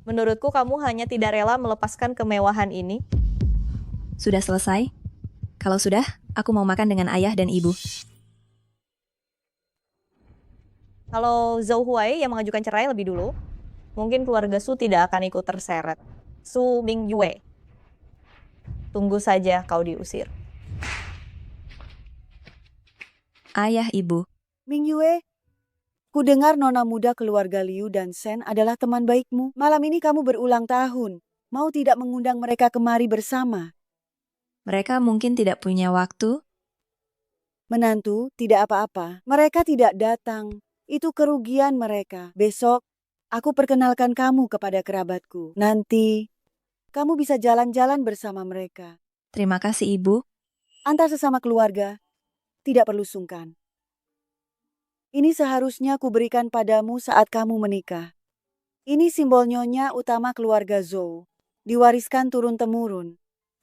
Menurutku kamu hanya tidak rela melepaskan kemewahan ini. Sudah selesai? Kalau sudah, aku mau makan dengan ayah dan ibu. Kalau Zhou Huai yang mengajukan cerai lebih dulu, mungkin keluarga Su tidak akan ikut terseret. Su Ming Yue. Tunggu saja kau diusir. Ayah, ibu. Ming Yue, ku dengar nona muda keluarga Liu dan Sen adalah teman baikmu. Malam ini kamu berulang tahun. Mau tidak mengundang mereka kemari bersama? Mereka mungkin tidak punya waktu. Menantu, tidak apa-apa. Mereka tidak datang. Itu kerugian mereka. Besok, aku perkenalkan kamu kepada kerabatku. Nanti, kamu bisa jalan-jalan bersama mereka. Terima kasih, ibu. Antar sesama keluarga, tidak perlu sungkan. Ini seharusnya kuberikan padamu saat kamu menikah. Ini simbol nyonya utama keluarga Zhou, diwariskan turun-temurun.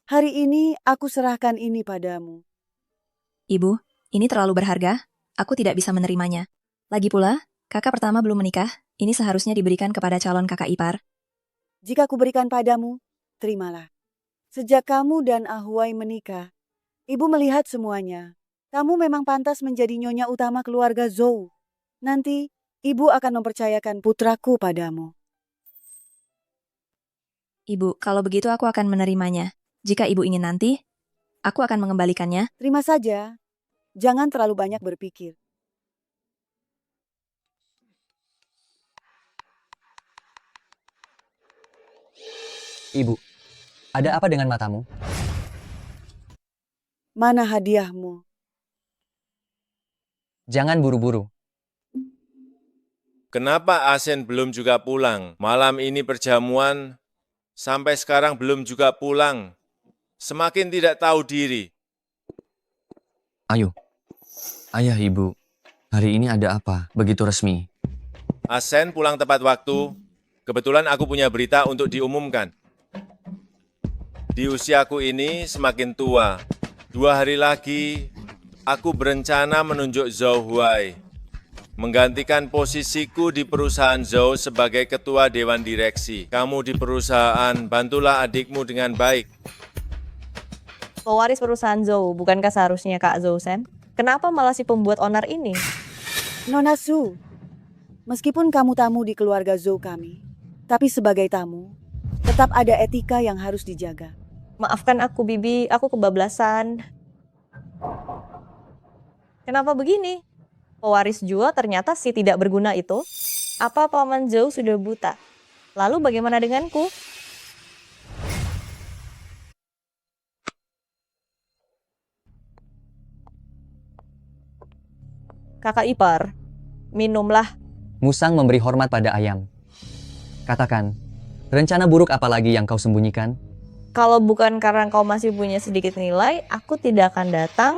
Hari ini aku serahkan ini padamu. Ibu, ini terlalu berharga. Aku tidak bisa menerimanya. Lagi pula, kakak pertama belum menikah. Ini seharusnya diberikan kepada calon kakak ipar. Jika kuberikan padamu, terimalah. Sejak kamu dan Ahuai menikah, ibu melihat semuanya. Kamu memang pantas menjadi nyonya utama keluarga Zhou. Nanti, ibu akan mempercayakan putraku padamu. Ibu, kalau begitu aku akan menerimanya. Jika ibu ingin nanti, aku akan mengembalikannya. Terima saja. Jangan terlalu banyak berpikir. Ibu, ada apa dengan matamu? Mana hadiahmu? Jangan buru-buru. Kenapa Asen belum juga pulang? Malam ini perjamuan, sampai sekarang belum juga pulang. Semakin tidak tahu diri. Ayo. Ayah, ibu. Hari ini ada apa? Begitu resmi. Asen pulang tepat waktu. Kebetulan aku punya berita untuk diumumkan. Di usiaku ini semakin tua. 2 hari lagi, aku berencana menunjuk Zhou Huai. Menggantikan posisiku di perusahaan Zhou sebagai ketua dewan direksi. Kamu di perusahaan, bantulah adikmu dengan baik. Pewaris perusahaan Zhou, bukankah seharusnya Kak Zhou Sen? Kenapa malah si pembuat onar ini? Nona Su, meskipun kamu tamu di keluarga Zhou kami, tapi sebagai tamu, tetap ada etika yang harus dijaga. Maafkan aku, Bibi. Aku kebablasan. Kenapa begini? Pewaris Jua ternyata si tidak berguna itu. Apa Paman Zhou sudah buta? Lalu bagaimana denganku? Kakak ipar, minumlah. Musang memberi hormat pada ayam. Katakan, rencana buruk apa lagi yang kau sembunyikan? Kalau bukan karena kau masih punya sedikit nilai, aku tidak akan datang.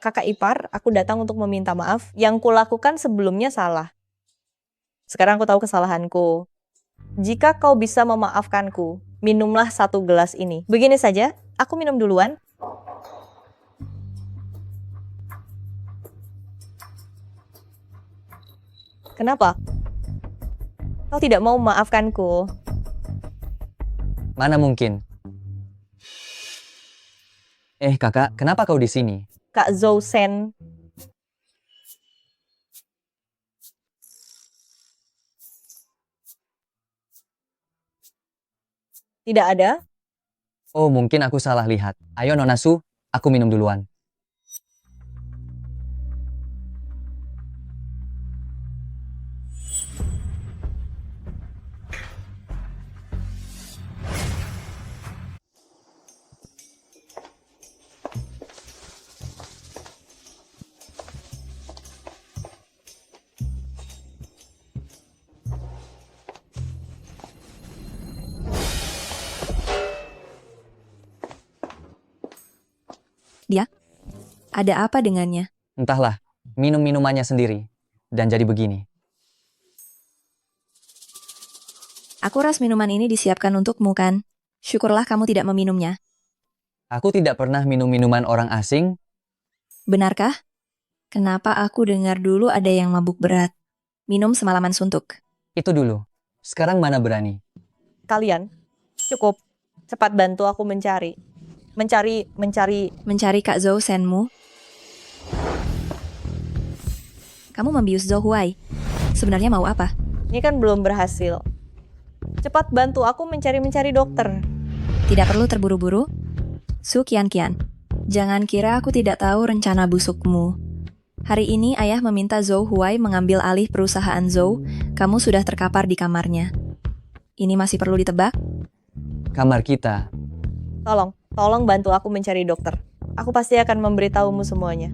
Kakak ipar, aku datang untuk meminta maaf. Yang kulakukan sebelumnya salah. Sekarang aku tahu kesalahanku. Jika kau bisa memaafkanku, Minumlah 1 gelas ini. Begini saja, aku minum duluan. Kenapa? Kau tidak mau memaafkanku? Mana mungkin? Kakak, kenapa kau di sini? Kak Zhou Sen. Tidak ada? Oh, mungkin aku salah lihat. Ayo Nona Su, aku minum duluan. Dia? Ada apa dengannya? Entahlah, minum minumannya sendiri. Dan jadi begini. Aku ras minuman ini disiapkan untukmu kan? Syukurlah kamu tidak meminumnya. Aku tidak pernah minum minuman orang asing. Benarkah? Kenapa aku dengar dulu ada yang mabuk berat? Minum semalaman suntuk. Itu dulu. Sekarang mana berani? Kalian, cukup. Cepat bantu aku mencari. Mencari Kak Zhou Senmu? Kamu membius Zhou Huai. Sebenarnya mau apa? Ini kan belum berhasil. Cepat bantu aku mencari dokter. Tidak perlu terburu-buru. Su Kian, jangan kira aku tidak tahu rencana busukmu. Hari ini ayah meminta Zhou Huai mengambil alih perusahaan Zhou. Kamu sudah terkapar di kamarnya. Ini masih perlu ditebak? Kamar kita. Tolong bantu aku mencari dokter. Aku pasti akan memberitahumu semuanya.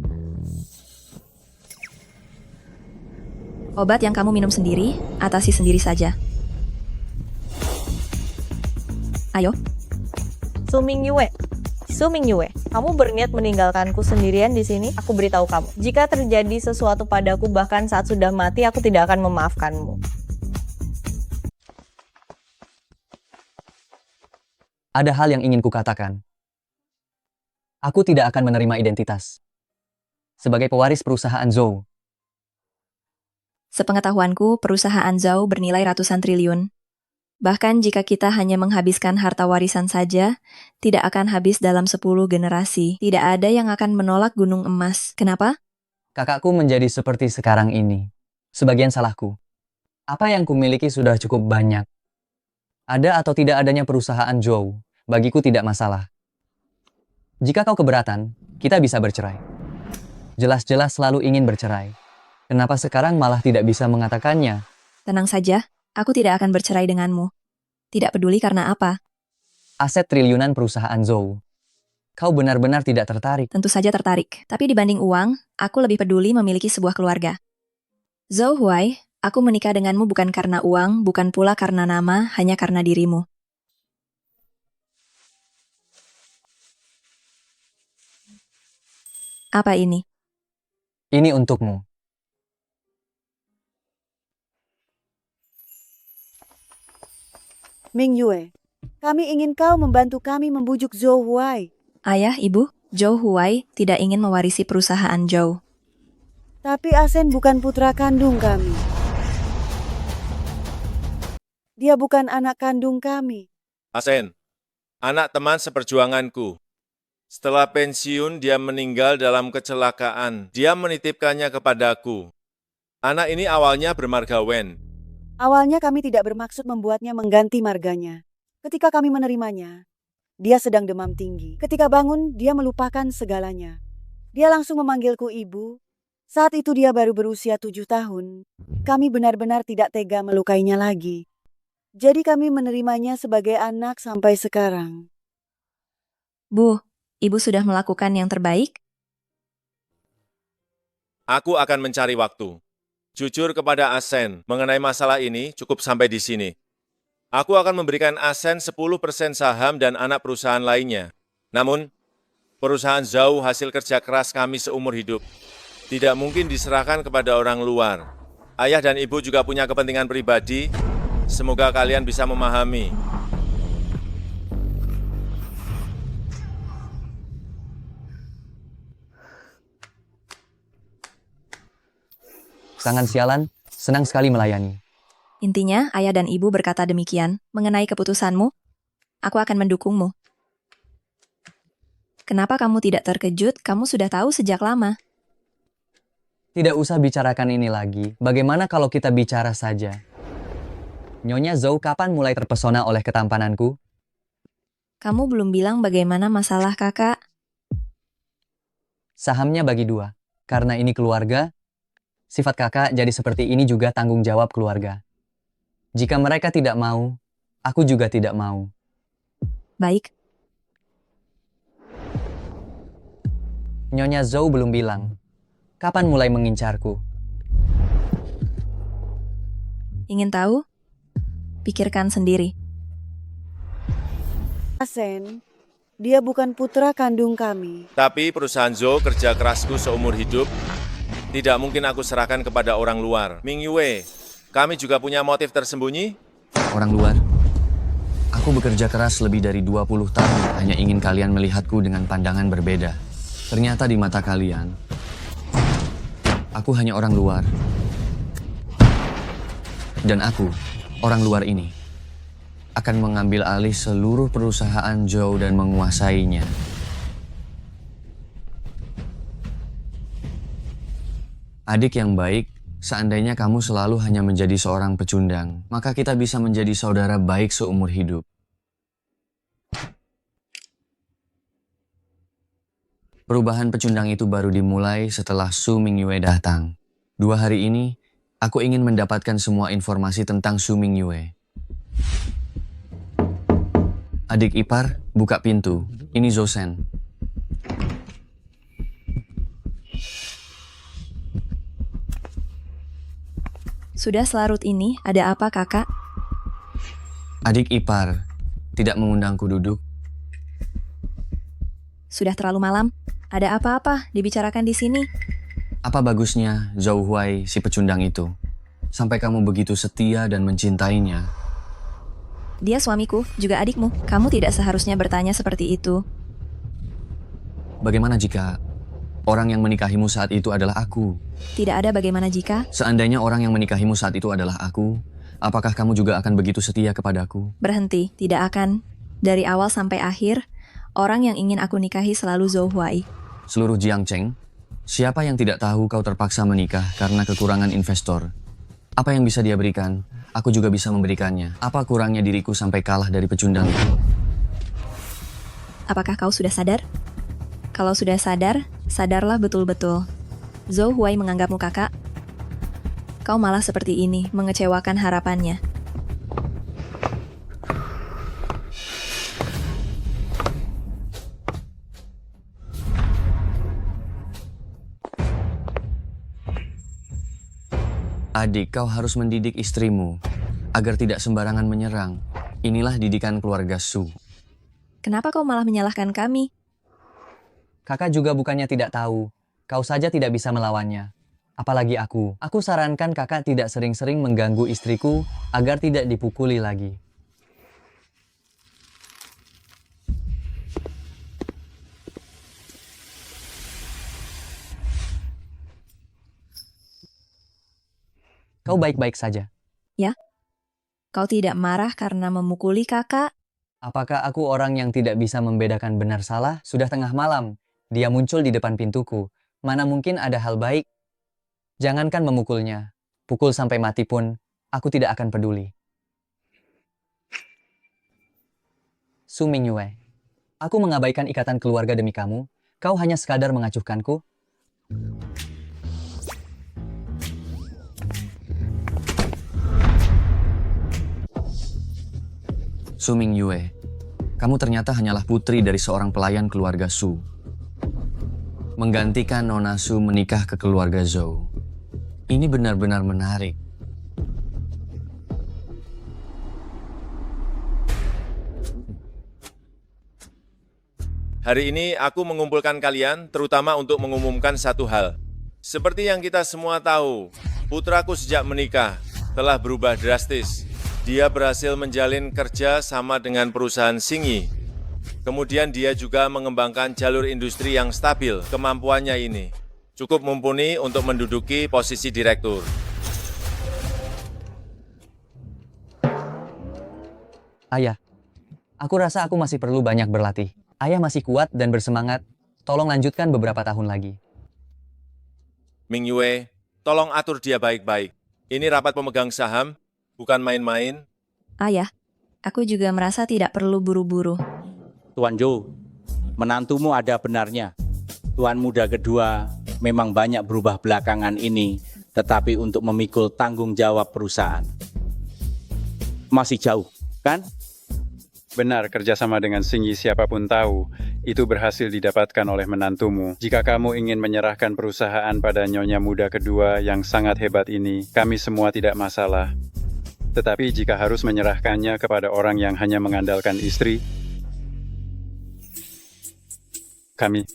Obat yang kamu minum sendiri, atasi sendiri saja. Ayo. Su Mingyue, kamu berniat meninggalkanku sendirian di sini? Aku beritahu kamu, jika terjadi sesuatu padaku bahkan saat sudah mati, aku tidak akan memaafkanmu. Ada hal yang ingin kukatakan. Aku tidak akan menerima identitas sebagai pewaris perusahaan Zhou. Sepengetahuanku, perusahaan Zhou bernilai ratusan triliun. Bahkan jika kita hanya menghabiskan harta warisan saja, tidak akan habis dalam 10 generasi. Tidak ada yang akan menolak gunung emas. Kenapa? Kakakku menjadi seperti sekarang ini. Sebagian salahku. Apa yang kumiliki sudah cukup banyak. Ada atau tidak adanya perusahaan Zhou, bagiku tidak masalah. Jika kau keberatan, kita bisa bercerai. Jelas-jelas selalu ingin bercerai. Kenapa sekarang malah tidak bisa mengatakannya? Tenang saja, aku tidak akan bercerai denganmu. Tidak peduli karena apa. Aset triliunan perusahaan Zhou. Kau benar-benar tidak tertarik. Tentu saja tertarik, tapi dibanding uang, aku lebih peduli memiliki sebuah keluarga. Zhou Huai, aku menikah denganmu bukan karena uang, bukan pula karena nama, hanya karena dirimu. Apa ini? Ini untukmu. Mingyue, kami ingin kau membantu kami membujuk Zhou Huai. Ayah, ibu, Zhou Huai tidak ingin mewarisi perusahaan Zhou. Tapi Asen bukan putra kandung kami. Dia bukan anak kandung kami. Asen, anak teman seperjuanganku. Setelah pensiun, dia meninggal dalam kecelakaan. Dia menitipkannya kepadaku. Anak ini awalnya bermarga Wen. Awalnya kami tidak bermaksud membuatnya mengganti marganya. Ketika kami menerimanya, dia sedang demam tinggi. Ketika bangun, dia melupakan segalanya. Dia langsung memanggilku ibu. Saat itu dia baru berusia 7 tahun. Kami benar-benar tidak tega melukainya lagi. Jadi kami menerimanya sebagai anak sampai sekarang. Bu, ibu sudah melakukan yang terbaik? Aku akan mencari waktu. Jujur kepada Asen, mengenai masalah ini cukup sampai di sini. Aku akan memberikan Asen 10% saham dan anak perusahaan lainnya. Namun, perusahaan Zhou hasil kerja keras kami seumur hidup. Tidak mungkin diserahkan kepada orang luar. Ayah dan ibu juga punya kepentingan pribadi. Semoga kalian bisa memahami. Sangat sialan, senang sekali melayani. Intinya, ayah dan ibu berkata demikian mengenai keputusanmu. Aku akan mendukungmu. Kenapa kamu tidak terkejut? Kamu sudah tahu sejak lama. Tidak usah bicarakan ini lagi. Bagaimana kalau kita bicara saja? Nyonya Zhou kapan mulai terpesona oleh ketampananku? Kamu belum bilang bagaimana masalah kakak. Sahamnya bagi dua. Karena ini keluarga, sifat kakak jadi seperti ini juga tanggung jawab keluarga. Jika mereka tidak mau, aku juga tidak mau. Baik. Nyonya Zhou belum bilang. Kapan mulai mengincarku? Ingin tahu? Pikirkan sendiri. Sen, dia bukan putra kandung kami. Tapi perusahaan Zhou kerja kerasku seumur hidup. Tidak mungkin aku serahkan kepada orang luar. Ming Yue, kami juga punya motif tersembunyi? Orang luar? Aku bekerja keras lebih dari 20 tahun hanya ingin kalian melihatku dengan pandangan berbeda. Ternyata di mata kalian, aku hanya orang luar. Dan aku, orang luar ini, akan mengambil alih seluruh perusahaan Zhou dan menguasainya. Adik yang baik, seandainya kamu selalu hanya menjadi seorang pecundang, maka kita bisa menjadi saudara baik seumur hidup. Perubahan pecundang itu baru dimulai setelah Su Mingyue datang. 2 hari ini, aku ingin mendapatkan semua informasi tentang Su Mingyue. Adik ipar, buka pintu. Ini Zosen. Sudah selarut ini, ada apa kakak? Adik ipar, tidak mengundangku duduk. Sudah terlalu malam. Ada apa-apa dibicarakan di sini? Apa bagusnya Zhou Huai si pecundang itu? Sampai kamu begitu setia dan mencintainya. Dia suamiku, juga adikmu. Kamu tidak seharusnya bertanya seperti itu. Bagaimana jika orang yang menikahimu saat itu adalah aku? Tidak ada bagaimana jika. Seandainya orang yang menikahimu saat itu adalah aku, apakah kamu juga akan begitu setia kepadaku? Berhenti, tidak akan. Dari awal sampai akhir, orang yang ingin aku nikahi selalu Zhou Huai. Seluruh Jiangcheng, siapa yang tidak tahu kau terpaksa menikah karena kekurangan investor? Apa yang bisa dia berikan, aku juga bisa memberikannya. Apa kurangnya diriku sampai kalah dari pecundang itu? Apakah kau sudah sadar? Kalau sudah sadar, sadarlah betul-betul. Zhou Huai menganggapmu kakak. Kau malah seperti ini, mengecewakan harapannya. Adik, kau harus mendidik istrimu agar tidak sembarangan menyerang. Inilah didikan keluarga Su. Kenapa kau malah menyalahkan kami? Kakak juga bukannya tidak tahu. Kau saja tidak bisa melawannya. Apalagi aku. Aku sarankan kakak tidak sering-sering mengganggu istriku agar tidak dipukuli lagi. Kau baik-baik saja. Ya? Kau tidak marah karena memukuli kakak? Apakah aku orang yang tidak bisa membedakan benar salah? Sudah tengah malam. Dia muncul di depan pintuku. Mana mungkin ada hal baik? Jangankan memukulnya. Pukul sampai mati pun, aku tidak akan peduli. Su Mingyue, aku mengabaikan ikatan keluarga demi kamu. Kau hanya sekadar mengacuhkanku. Su Mingyue, kamu ternyata hanyalah putri dari seorang pelayan keluarga Su. Menggantikan Nona Su menikah ke keluarga Zhou. Ini benar-benar menarik. Hari ini aku mengumpulkan kalian terutama untuk mengumumkan satu hal. Seperti yang kita semua tahu, putraku sejak menikah telah berubah drastis. Dia berhasil menjalin kerja sama dengan perusahaan Xingyi. Kemudian dia juga mengembangkan jalur industri yang stabil. Kemampuannya ini Cukup mumpuni untuk menduduki posisi direktur. Ayah, aku rasa aku masih perlu banyak berlatih. Ayah masih kuat dan bersemangat. Tolong lanjutkan beberapa tahun lagi. Ming Yue, tolong atur dia baik-baik. Ini rapat pemegang saham, bukan main-main. Ayah, aku juga merasa tidak perlu buru-buru. Tuan Zhou, menantumu ada benarnya. Tuan muda kedua memang banyak berubah belakangan ini, tetapi untuk memikul tanggung jawab perusahaan. Masih jauh, kan? Benar, kerjasama dengan Singyi siapapun tahu, itu berhasil didapatkan oleh menantumu. Jika kamu ingin menyerahkan perusahaan pada nyonya muda kedua yang sangat hebat ini, kami semua tidak masalah. Tetapi jika harus menyerahkannya kepada orang yang hanya mengandalkan istri, kami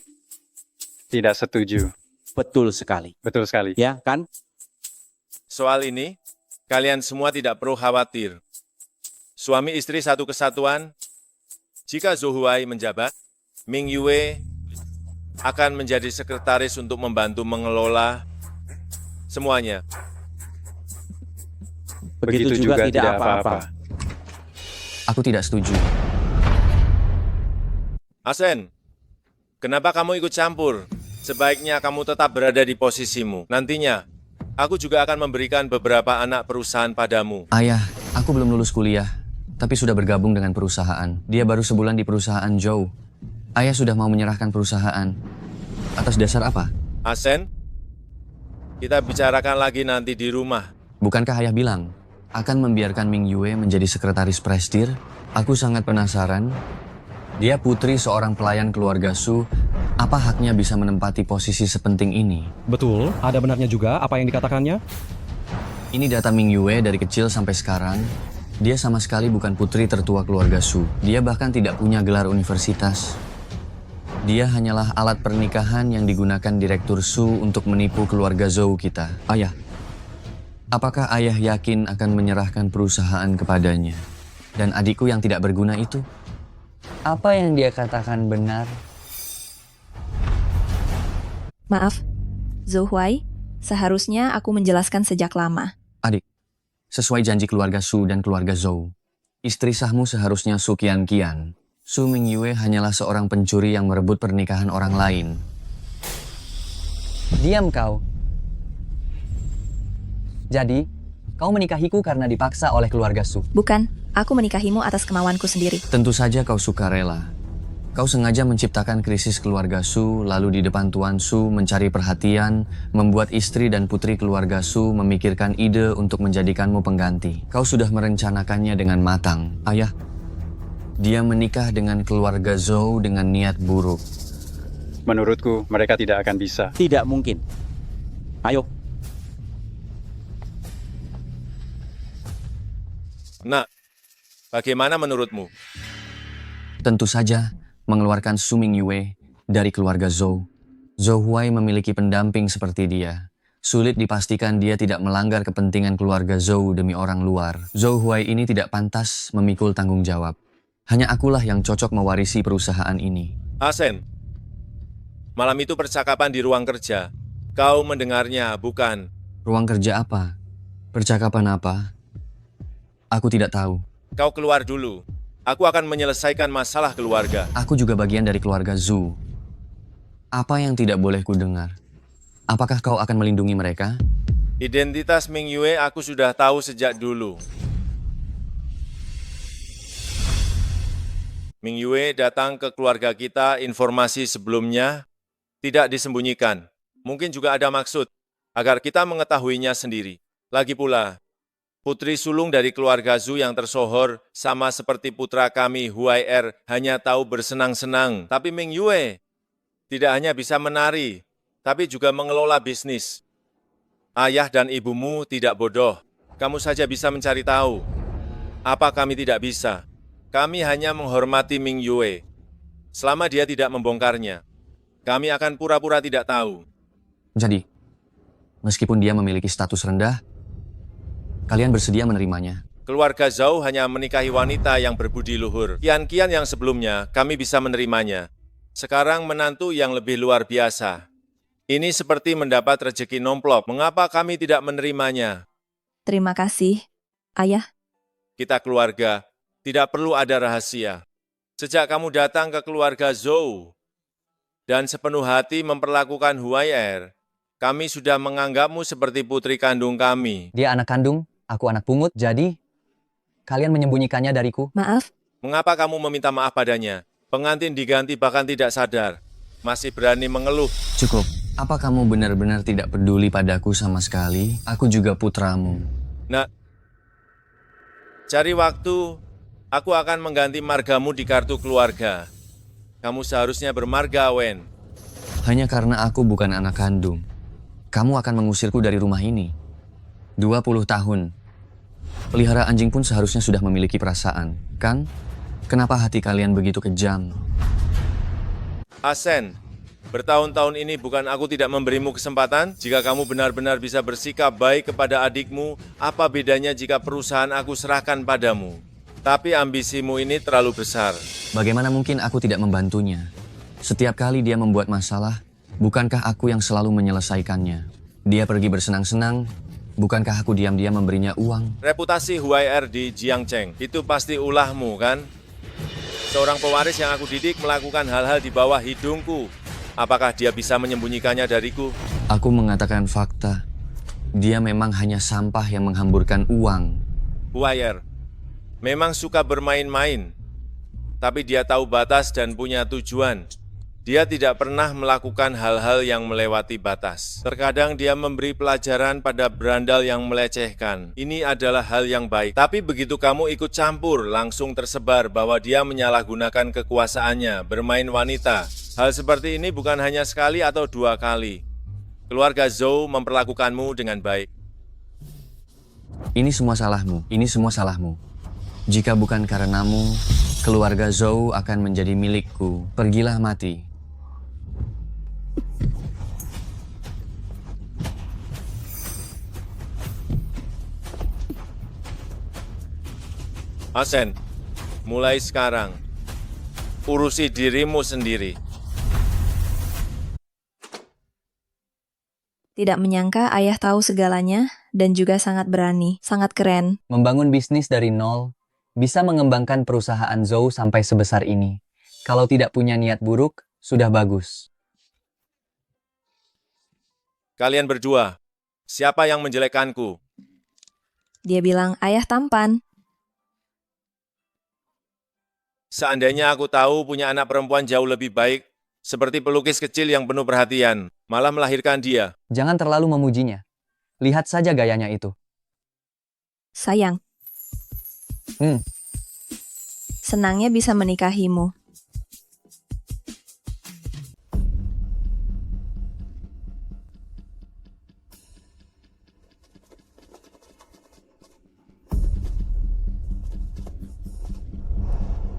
tidak setuju. Betul sekali. Betul sekali. Ya, kan? Soal ini, kalian semua tidak perlu khawatir. Suami istri satu kesatuan, jika Zhou Huai menjabat, Ming Yue akan menjadi sekretaris untuk membantu mengelola semuanya. Begitu juga tidak apa-apa. Aku tidak setuju. Asen, kenapa kamu ikut campur? Sebaiknya kamu tetap berada di posisimu. Nantinya, aku juga akan memberikan beberapa anak perusahaan padamu. Ayah, aku belum lulus kuliah, tapi sudah bergabung dengan perusahaan. Dia baru sebulan di perusahaan Zhou. Ayah sudah mau menyerahkan perusahaan. Atas dasar apa? Asen, kita bicarakan lagi nanti di rumah. Bukankah ayah bilang akan membiarkan Ming Yue menjadi sekretaris prestir? Aku sangat penasaran. Dia putri seorang pelayan keluarga Su. Apa haknya bisa menempati posisi sepenting ini? Betul, ada benarnya juga apa yang dikatakannya? Ini data Ming Yue dari kecil sampai sekarang. Dia sama sekali bukan putri tertua keluarga Su. Dia bahkan tidak punya gelar universitas. Dia hanyalah alat pernikahan yang digunakan Direktur Su untuk menipu keluarga Zhou kita. Ayah, apakah ayah yakin akan menyerahkan perusahaan kepadanya? Dan adikku yang tidak berguna itu? Apa yang dia katakan benar? Maaf, Zhou Huai, seharusnya aku menjelaskan sejak lama. Adik, sesuai janji keluarga Su dan keluarga Zhou, istri sahmu seharusnya Su Qianqian. Su Ming Yue hanyalah seorang pencuri yang merebut pernikahan orang lain. Diam kau. Jadi, kau menikahiku karena dipaksa oleh keluarga Su. Bukan, aku menikahimu atas kemauanku sendiri. Tentu saja kau sukarela. Kau sengaja menciptakan krisis keluarga Su, lalu di depan Tuan Su mencari perhatian, membuat istri dan putri keluarga Su memikirkan ide untuk menjadikanmu pengganti. Kau sudah merencanakannya dengan matang. Ayah, dia menikah dengan keluarga Zhou dengan niat buruk. Menurutku, mereka tidak akan bisa. Tidak mungkin. Ayo. Nah, bagaimana menurutmu? Tentu saja, mengeluarkan Su Ming Yue dari keluarga Zhou. Zhou Huai memiliki pendamping seperti dia. Sulit dipastikan dia tidak melanggar kepentingan keluarga Zhou demi orang luar. Zhou Huai ini tidak pantas memikul tanggung jawab. Hanya akulah yang cocok mewarisi perusahaan ini. Asen, malam itu percakapan di ruang kerja. Kau mendengarnya, bukan? Ruang kerja apa? Percakapan apa? Aku tidak tahu. Kau keluar dulu. Aku akan menyelesaikan masalah keluarga. Aku juga bagian dari keluarga Zhu. Apa yang tidak boleh kudengar? Apakah kau akan melindungi mereka? Identitas Ming Yue aku sudah tahu sejak dulu. Ming Yue datang ke keluarga kita, informasi sebelumnya tidak disembunyikan. Mungkin juga ada maksud agar kita mengetahuinya sendiri. Lagi pula, putri sulung dari keluarga Zhu yang tersohor sama seperti putra kami Huai Er hanya tahu bersenang-senang. Tapi Ming Yue tidak hanya bisa menari, tapi juga mengelola bisnis. Ayah dan ibumu tidak bodoh. Kamu saja bisa mencari tahu. Apa kami tidak bisa? Kami hanya menghormati Ming Yue. Selama dia tidak membongkarnya, kami akan pura-pura tidak tahu. Jadi, meskipun dia memiliki status rendah, kalian bersedia menerimanya? Keluarga Zhou hanya menikahi wanita yang berbudi luhur. Qianqian yang sebelumnya, kami bisa menerimanya. Sekarang menantu yang lebih luar biasa. Ini seperti mendapat rezeki nomplok. Mengapa kami tidak menerimanya? Terima kasih, Ayah. Kita keluarga, tidak perlu ada rahasia. Sejak kamu datang ke keluarga Zhou dan sepenuh hati memperlakukan Huai'er, kami sudah menganggapmu seperti putri kandung kami. Dia anak kandung, aku anak pungut, jadi kalian menyembunyikannya dariku. Maaf. Mengapa kamu meminta maaf padanya? Pengantin diganti bahkan tidak sadar. Masih berani mengeluh. Cukup. Apa kamu benar-benar tidak peduli padaku sama sekali? Aku juga putramu. Nah, cari waktu, aku akan mengganti margamu di kartu keluarga. Kamu seharusnya bermarga, Wen. Hanya karena aku bukan anak kandung. Kamu akan mengusirku dari rumah ini. 20 tahun. Pelihara anjing pun seharusnya sudah memiliki perasaan, kan? Kenapa hati kalian begitu kejam? Asen, bertahun-tahun ini bukan aku tidak memberimu kesempatan? Jika kamu benar-benar bisa bersikap baik kepada adikmu, apa bedanya jika perusahaan aku serahkan padamu? Tapi ambisimu ini terlalu besar. Bagaimana mungkin aku tidak membantunya? Setiap kali dia membuat masalah, bukankah aku yang selalu menyelesaikannya? Dia pergi bersenang-senang, bukankah aku diam-diam memberinya uang? Reputasi Huai'er di Jiangcheng, itu pasti ulahmu, kan? Seorang pewaris yang aku didik melakukan hal-hal di bawah hidungku. Apakah dia bisa menyembunyikannya dariku? Aku mengatakan fakta. Dia memang hanya sampah yang menghamburkan uang. Huai'er memang suka bermain-main, tapi dia tahu batas dan punya tujuan. Dia tidak pernah melakukan hal-hal yang melewati batas. Terkadang dia memberi pelajaran pada berandal yang melecehkan. Ini adalah hal yang baik. Tapi begitu kamu ikut campur, langsung tersebar bahwa dia menyalahgunakan kekuasaannya, bermain wanita. Hal seperti ini bukan hanya sekali atau 2 kali. Keluarga Zhou memperlakukanmu dengan baik. Ini semua salahmu, ini semua salahmu. Jika bukan karenamu, keluarga Zhou akan menjadi milikku. Pergilah mati. Asen, mulai sekarang, urusi dirimu sendiri. Tidak menyangka ayah tahu segalanya dan juga sangat berani, sangat keren. Membangun bisnis dari nol, bisa mengembangkan perusahaan Zhou sampai sebesar ini. Kalau tidak punya niat buruk, sudah bagus. Kalian berdua, siapa yang menjelekkanku? Dia bilang ayah tampan. Seandainya aku tahu punya anak perempuan jauh lebih baik, seperti pelukis kecil yang penuh perhatian, malah melahirkan dia. Jangan terlalu memujinya. Lihat saja gayanya itu. Sayang. Senangnya bisa menikahimu.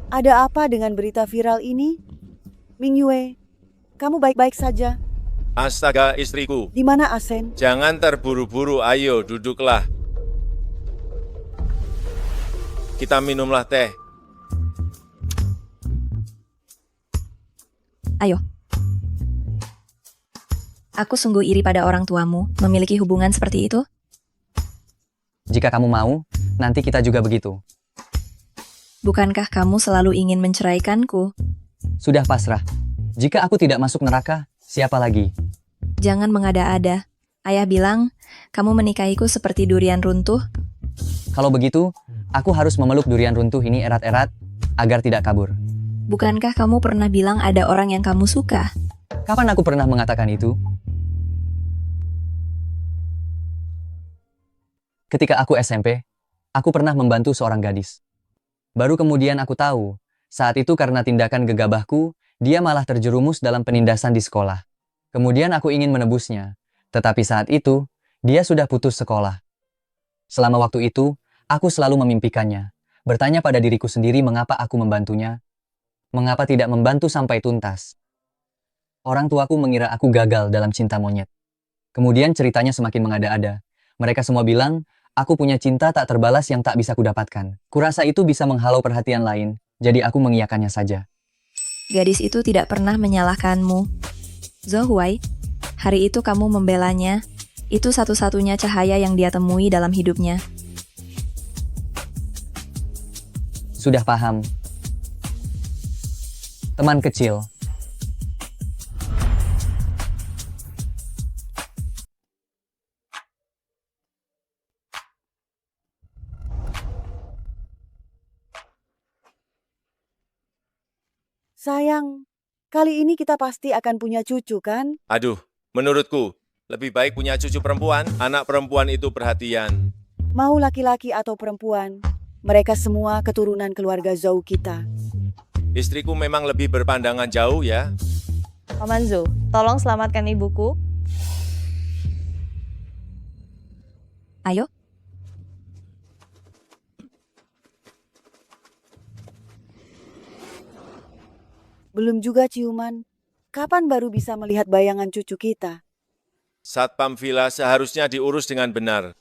Ada apa dengan berita viral ini? Ming Yue, kamu baik-baik saja? Astaga, istriku. Di mana Asen? Jangan terburu-buru, ayo duduklah. Kita minumlah teh. Ayo. Aku sungguh iri pada orang tuamu memiliki hubungan seperti itu. Jika kamu mau, nanti kita juga begitu. Bukankah kamu selalu ingin menceraikanku? Sudah pasrah. Jika aku tidak masuk neraka, siapa lagi? Jangan mengada-ada. Ayah bilang, kamu menikahiku seperti durian runtuh. Kalau begitu, aku harus memeluk durian runtuh ini erat-erat agar tidak kabur. Bukankah kamu pernah bilang ada orang yang kamu suka? Kapan aku pernah mengatakan itu? Ketika aku SMP, aku pernah membantu seorang gadis. Baru kemudian aku tahu, saat itu karena tindakan gegabahku, dia malah terjerumus dalam penindasan di sekolah. Kemudian aku ingin menebusnya, tetapi saat itu, dia sudah putus sekolah. Selama waktu itu, aku selalu memimpikannya, bertanya pada diriku sendiri mengapa aku membantunya, mengapa tidak membantu sampai tuntas. Orang tuaku mengira aku gagal dalam cinta monyet. Kemudian ceritanya semakin mengada-ada. Mereka semua bilang, aku punya cinta tak terbalas yang tak bisa kudapatkan. Kurasa itu bisa menghalau perhatian lain, jadi aku mengiyakannya saja. Gadis itu tidak pernah menyalahkanmu. Zhou Huai, Hari itu kamu membelanya. Itu satu-satunya cahaya yang dia temui dalam hidupnya. Sudah paham. Teman kecil. Sayang, kali ini kita pasti akan punya cucu kan? Aduh, menurutku, lebih baik punya cucu perempuan. Anak perempuan itu perhatian. Mau laki-laki atau perempuan, mereka semua keturunan keluarga Zhou kita. Istriku memang lebih berpandangan jauh ya. Paman Zhou, tolong selamatkan ibuku. Ayo. Belum juga ciuman. Kapan baru bisa melihat bayangan cucu kita? Satpam villa seharusnya diurus dengan benar.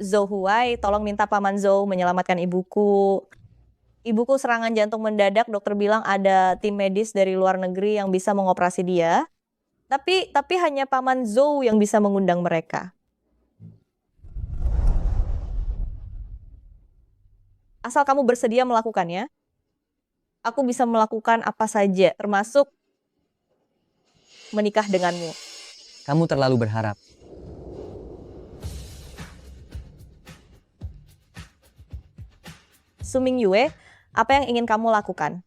Zhou Huai, tolong minta Paman Zhou menyelamatkan ibuku. Ibuku serangan jantung mendadak, dokter bilang ada tim medis dari luar negeri yang bisa mengoperasi dia. Tapi hanya Paman Zhou yang bisa mengundang mereka. Asal kamu bersedia melakukannya, aku bisa melakukan apa saja, termasuk menikah denganmu. Kamu terlalu berharap. Su Mingyue, apa yang ingin kamu lakukan?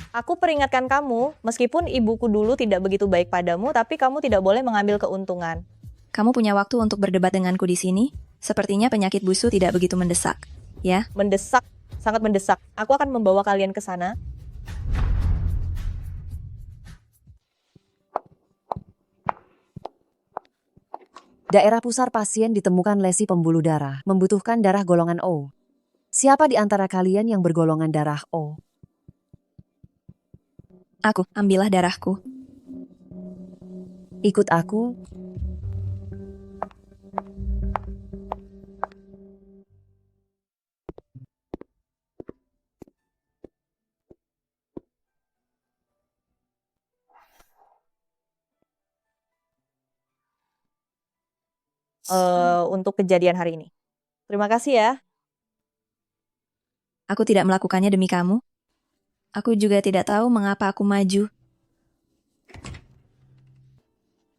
Aku peringatkan kamu, meskipun ibuku dulu tidak begitu baik padamu, tapi kamu tidak boleh mengambil keuntungan. Kamu punya waktu untuk berdebat denganku di sini? Sepertinya penyakit busu tidak begitu mendesak. Ya, Mendesak, sangat mendesak. Aku akan membawa kalian ke sana. Daerah pusar pasien ditemukan lesi pembuluh darah, membutuhkan darah golongan O. Siapa di antara kalian yang bergolongan darah O? aku, ambillah darahku. Ikut aku. Untuk kejadian hari ini. Terima kasih ya. Aku tidak melakukannya demi kamu. Aku juga tidak tahu mengapa aku maju.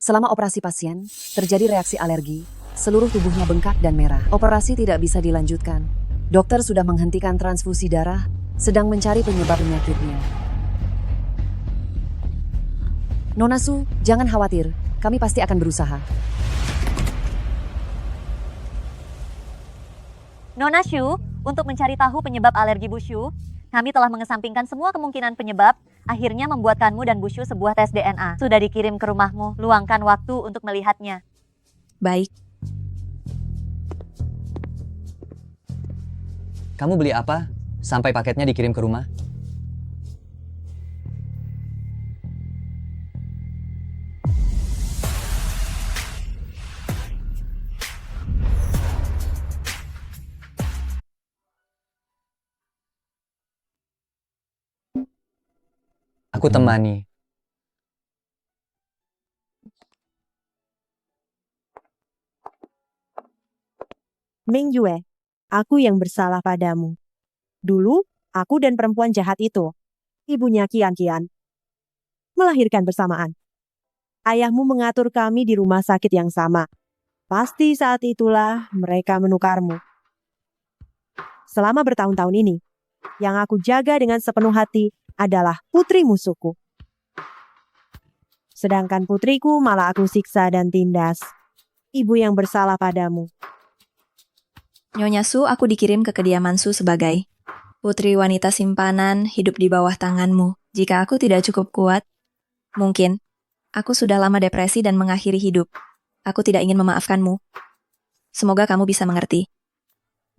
Selama operasi pasien, terjadi reaksi alergi, seluruh tubuhnya bengkak dan merah. Operasi tidak bisa dilanjutkan. Dokter sudah menghentikan transfusi darah, sedang mencari penyebab penyakitnya. Nona Su, jangan khawatir, kami pasti akan berusaha. Nona Shu, untuk mencari tahu penyebab alergi Bu Shu, kami telah mengesampingkan semua kemungkinan penyebab, akhirnya membuatkanmu dan Bu Shu sebuah tes DNA. Sudah dikirim ke rumahmu, luangkan waktu untuk melihatnya. Baik. Kamu beli apa? Sampai paketnya dikirim ke rumah? Aku temani. Mingyue, aku yang bersalah padamu. Dulu, aku dan perempuan jahat itu, ibunya Qian Qian, melahirkan bersamaan. Ayahmu mengatur kami di rumah sakit yang sama. Pasti saat itulah mereka menukarmu. Selama bertahun-tahun ini, yang aku jaga dengan sepenuh hati adalah putri musuhku. Sedangkan putriku malah aku siksa dan tindas. Ibu yang bersalah padamu. Nyonya Su, aku dikirim ke kediaman Su sebagai putri wanita simpanan hidup di bawah tanganmu. Jika aku tidak cukup kuat, mungkin aku sudah lama depresi dan mengakhiri hidup. Aku tidak ingin memaafkanmu. Semoga kamu bisa mengerti.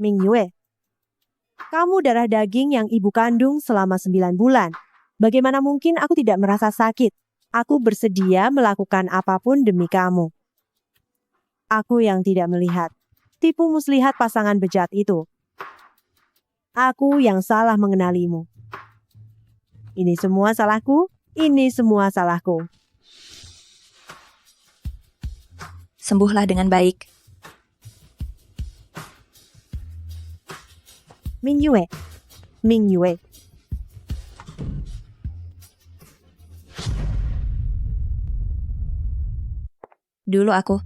Mingyue, kamu darah daging yang ibu kandung selama 9 bulan. Bagaimana mungkin aku tidak merasa sakit? Aku bersedia melakukan apapun demi kamu. Aku yang tidak melihat. Tipu muslihat pasangan bejat itu. Aku yang salah mengenalimu. Ini semua salahku, ini semua salahku. Sembuhlah dengan baik. Ming Yue. Ming Yue. Dulu aku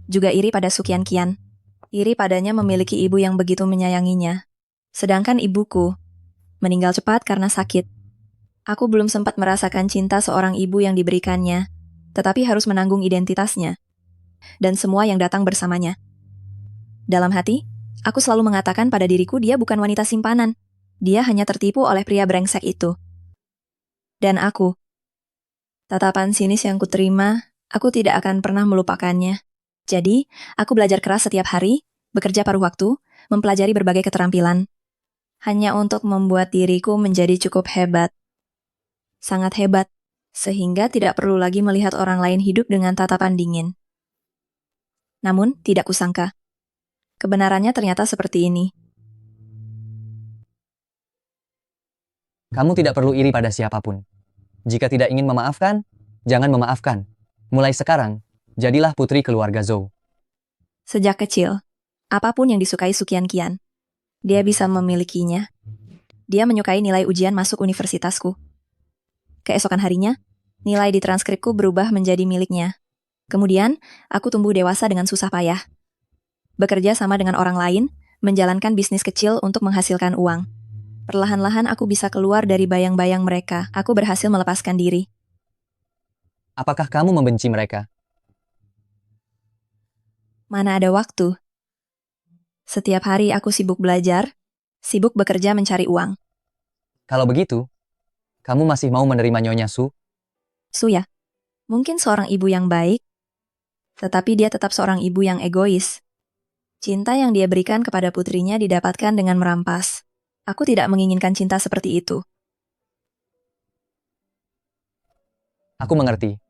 juga iri pada Sukian Kian. Iri padanya memiliki ibu yang begitu menyayanginya. Sedangkan ibuku meninggal cepat karena sakit. Aku belum sempat merasakan cinta seorang ibu yang diberikannya, tetapi harus menanggung identitasnya dan semua yang datang bersamanya. Dalam hati, aku selalu mengatakan pada diriku dia bukan wanita simpanan. Dia hanya tertipu oleh pria brengsek itu. Dan aku, tatapan sinis yang kuterima, aku tidak akan pernah melupakannya. Jadi, aku belajar keras setiap hari, bekerja paruh waktu, mempelajari berbagai keterampilan. Hanya untuk membuat diriku menjadi cukup hebat. Sangat hebat, sehingga tidak perlu lagi melihat orang lain hidup dengan tatapan dingin. Namun, tidak kusangka. Kebenarannya ternyata seperti ini. Kamu tidak perlu iri pada siapapun. Jika tidak ingin memaafkan, jangan memaafkan. Mulai sekarang, jadilah putri keluarga Zhou. Sejak kecil, apapun yang disukai Sukian Kian, dia bisa memilikinya. Dia menyukai nilai ujian masuk universitasku. Keesokan harinya, nilai di transkripku berubah menjadi miliknya. Kemudian, aku tumbuh dewasa dengan susah payah. Bekerja sama dengan orang lain, menjalankan bisnis kecil untuk menghasilkan uang. Perlahan-lahan aku bisa keluar dari bayang-bayang mereka. Aku berhasil melepaskan diri. Apakah kamu membenci mereka? Mana ada waktu. Setiap hari aku sibuk belajar, sibuk bekerja mencari uang. Kalau begitu, kamu masih mau menerima Nyonya Su? Su ya, mungkin seorang ibu yang baik, tetapi dia tetap seorang ibu yang egois. Cinta yang dia berikan kepada putrinya didapatkan dengan merampas. Aku tidak menginginkan cinta seperti itu. Aku mengerti.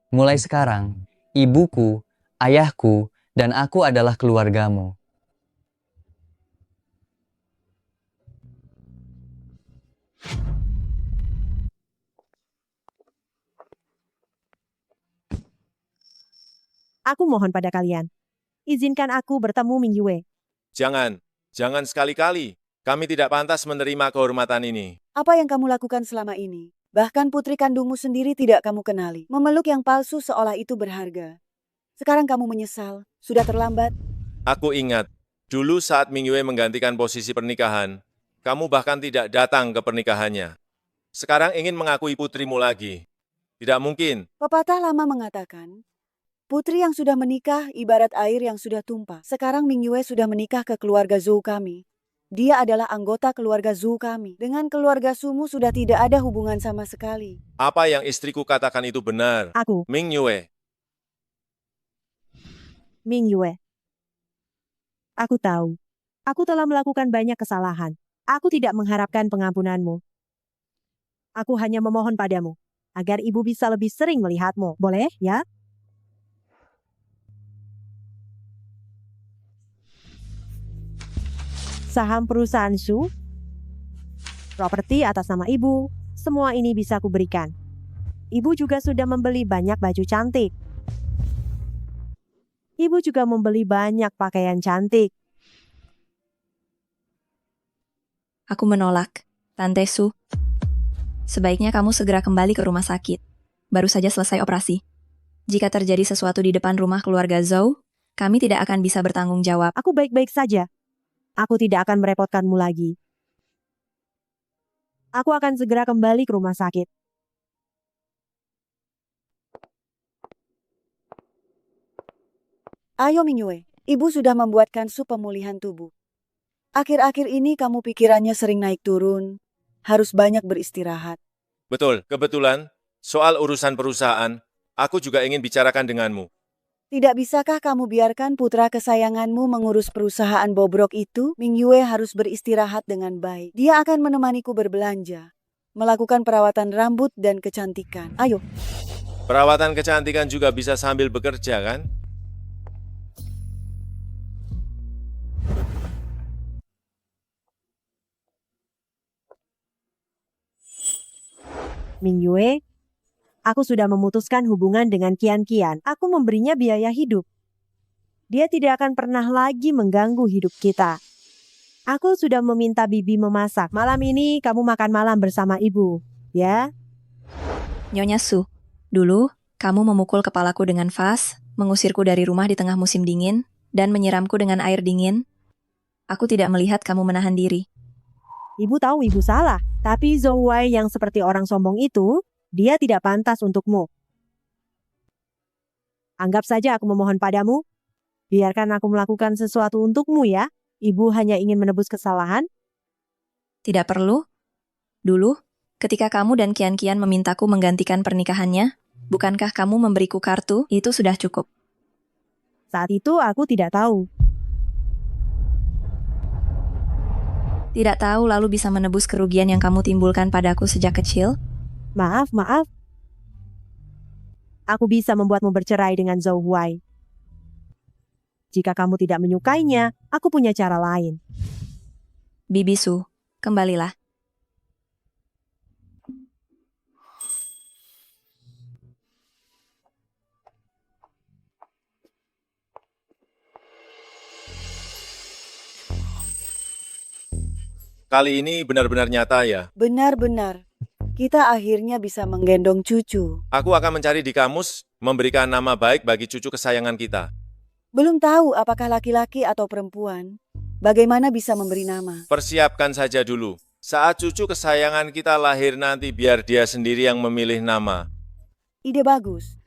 Mulai sekarang, ibuku, ayahku, dan aku adalah keluargamu. Aku mohon pada kalian. Izinkan aku bertemu Ming Yue. Jangan sekali-kali. Kami tidak pantas menerima kehormatan ini. Apa yang kamu lakukan selama ini? Bahkan putri kandungmu sendiri tidak kamu kenali. Memeluk yang palsu seolah itu berharga. Sekarang kamu menyesal. Sudah terlambat. Aku ingat, dulu saat Ming Yue menggantikan posisi pernikahan, kamu bahkan tidak datang ke pernikahannya. Sekarang ingin mengakui putrimu lagi. Tidak mungkin. Pepatah lama mengatakan, putri yang sudah menikah ibarat air yang sudah tumpah. Sekarang Ming Yue sudah menikah ke keluarga Zhou kami. Dia adalah anggota keluarga Zhou kami. Dengan keluarga Sumu sudah tidak ada hubungan sama sekali. Apa yang istriku katakan itu benar. Aku. Ming Yue. Ming Yue. Aku tahu. Aku telah melakukan banyak kesalahan. Aku tidak mengharapkan pengampunanmu. Aku hanya memohon padamu, agar ibu bisa lebih sering melihatmu. Boleh, ya? Saham perusahaan Shu, properti atas nama ibu, semua ini bisa kuberikan. Ibu juga sudah membeli banyak baju cantik. Ibu juga membeli banyak pakaian cantik. Aku menolak. Tante Su, sebaiknya kamu segera kembali ke rumah sakit. Baru saja selesai operasi. Jika terjadi sesuatu di depan rumah keluarga Zhou, kami tidak akan bisa bertanggung jawab. Aku baik-baik saja. Aku tidak akan merepotkanmu lagi. Aku akan segera kembali ke rumah sakit. Ayo Ming Yue, ibu sudah membuatkan sup pemulihan tubuh. Akhir-akhir ini kamu pikirannya sering naik turun. Harus banyak beristirahat. Betul, kebetulan, soal urusan perusahaan, aku juga ingin bicarakan denganmu. Tidak bisakah kamu biarkan putra kesayanganmu mengurus perusahaan bobrok itu? Ming Yue harus beristirahat dengan baik. Dia akan menemaniku berbelanja, melakukan perawatan rambut dan kecantikan. Ayo. Perawatan kecantikan juga bisa sambil bekerja, kan? Mingyue, aku sudah memutuskan hubungan dengan Kian Kian. Aku memberinya biaya hidup. Dia tidak akan pernah lagi mengganggu hidup kita. Aku sudah meminta Bibi memasak. Malam ini kamu makan malam bersama ibu, ya? Nyonya Su, dulu kamu memukul kepalaku dengan vas, mengusirku dari rumah di tengah musim dingin, dan menyiramku dengan air dingin. Aku tidak melihat kamu menahan diri. Ibu tahu ibu salah, tapi Zhou Wei yang seperti orang sombong itu, dia tidak pantas untukmu. Anggap saja aku memohon padamu, biarkan aku melakukan sesuatu untukmu ya. Ibu hanya ingin menebus kesalahan. Tidak perlu. Dulu, ketika kamu dan Kian Kian memintaku menggantikan pernikahannya, bukankah kamu memberiku kartu? Itu sudah cukup. Saat itu aku tidak tahu. Tidak tahu lalu bisa menebus kerugian yang kamu timbulkan padaku sejak kecil? Maaf. Aku bisa membuatmu bercerai dengan Zhou Huai. Jika kamu tidak menyukainya, aku punya cara lain. Bibi Su, kembalilah. Kali ini benar-benar nyata ya. Benar-benar. Kita akhirnya bisa menggendong cucu. Aku akan mencari di kamus, memberikan nama baik bagi cucu kesayangan kita. Belum tahu apakah laki-laki atau perempuan. Bagaimana bisa memberi nama? Persiapkan saja dulu. Saat cucu kesayangan kita lahir nanti biar dia sendiri yang memilih nama. Ide bagus.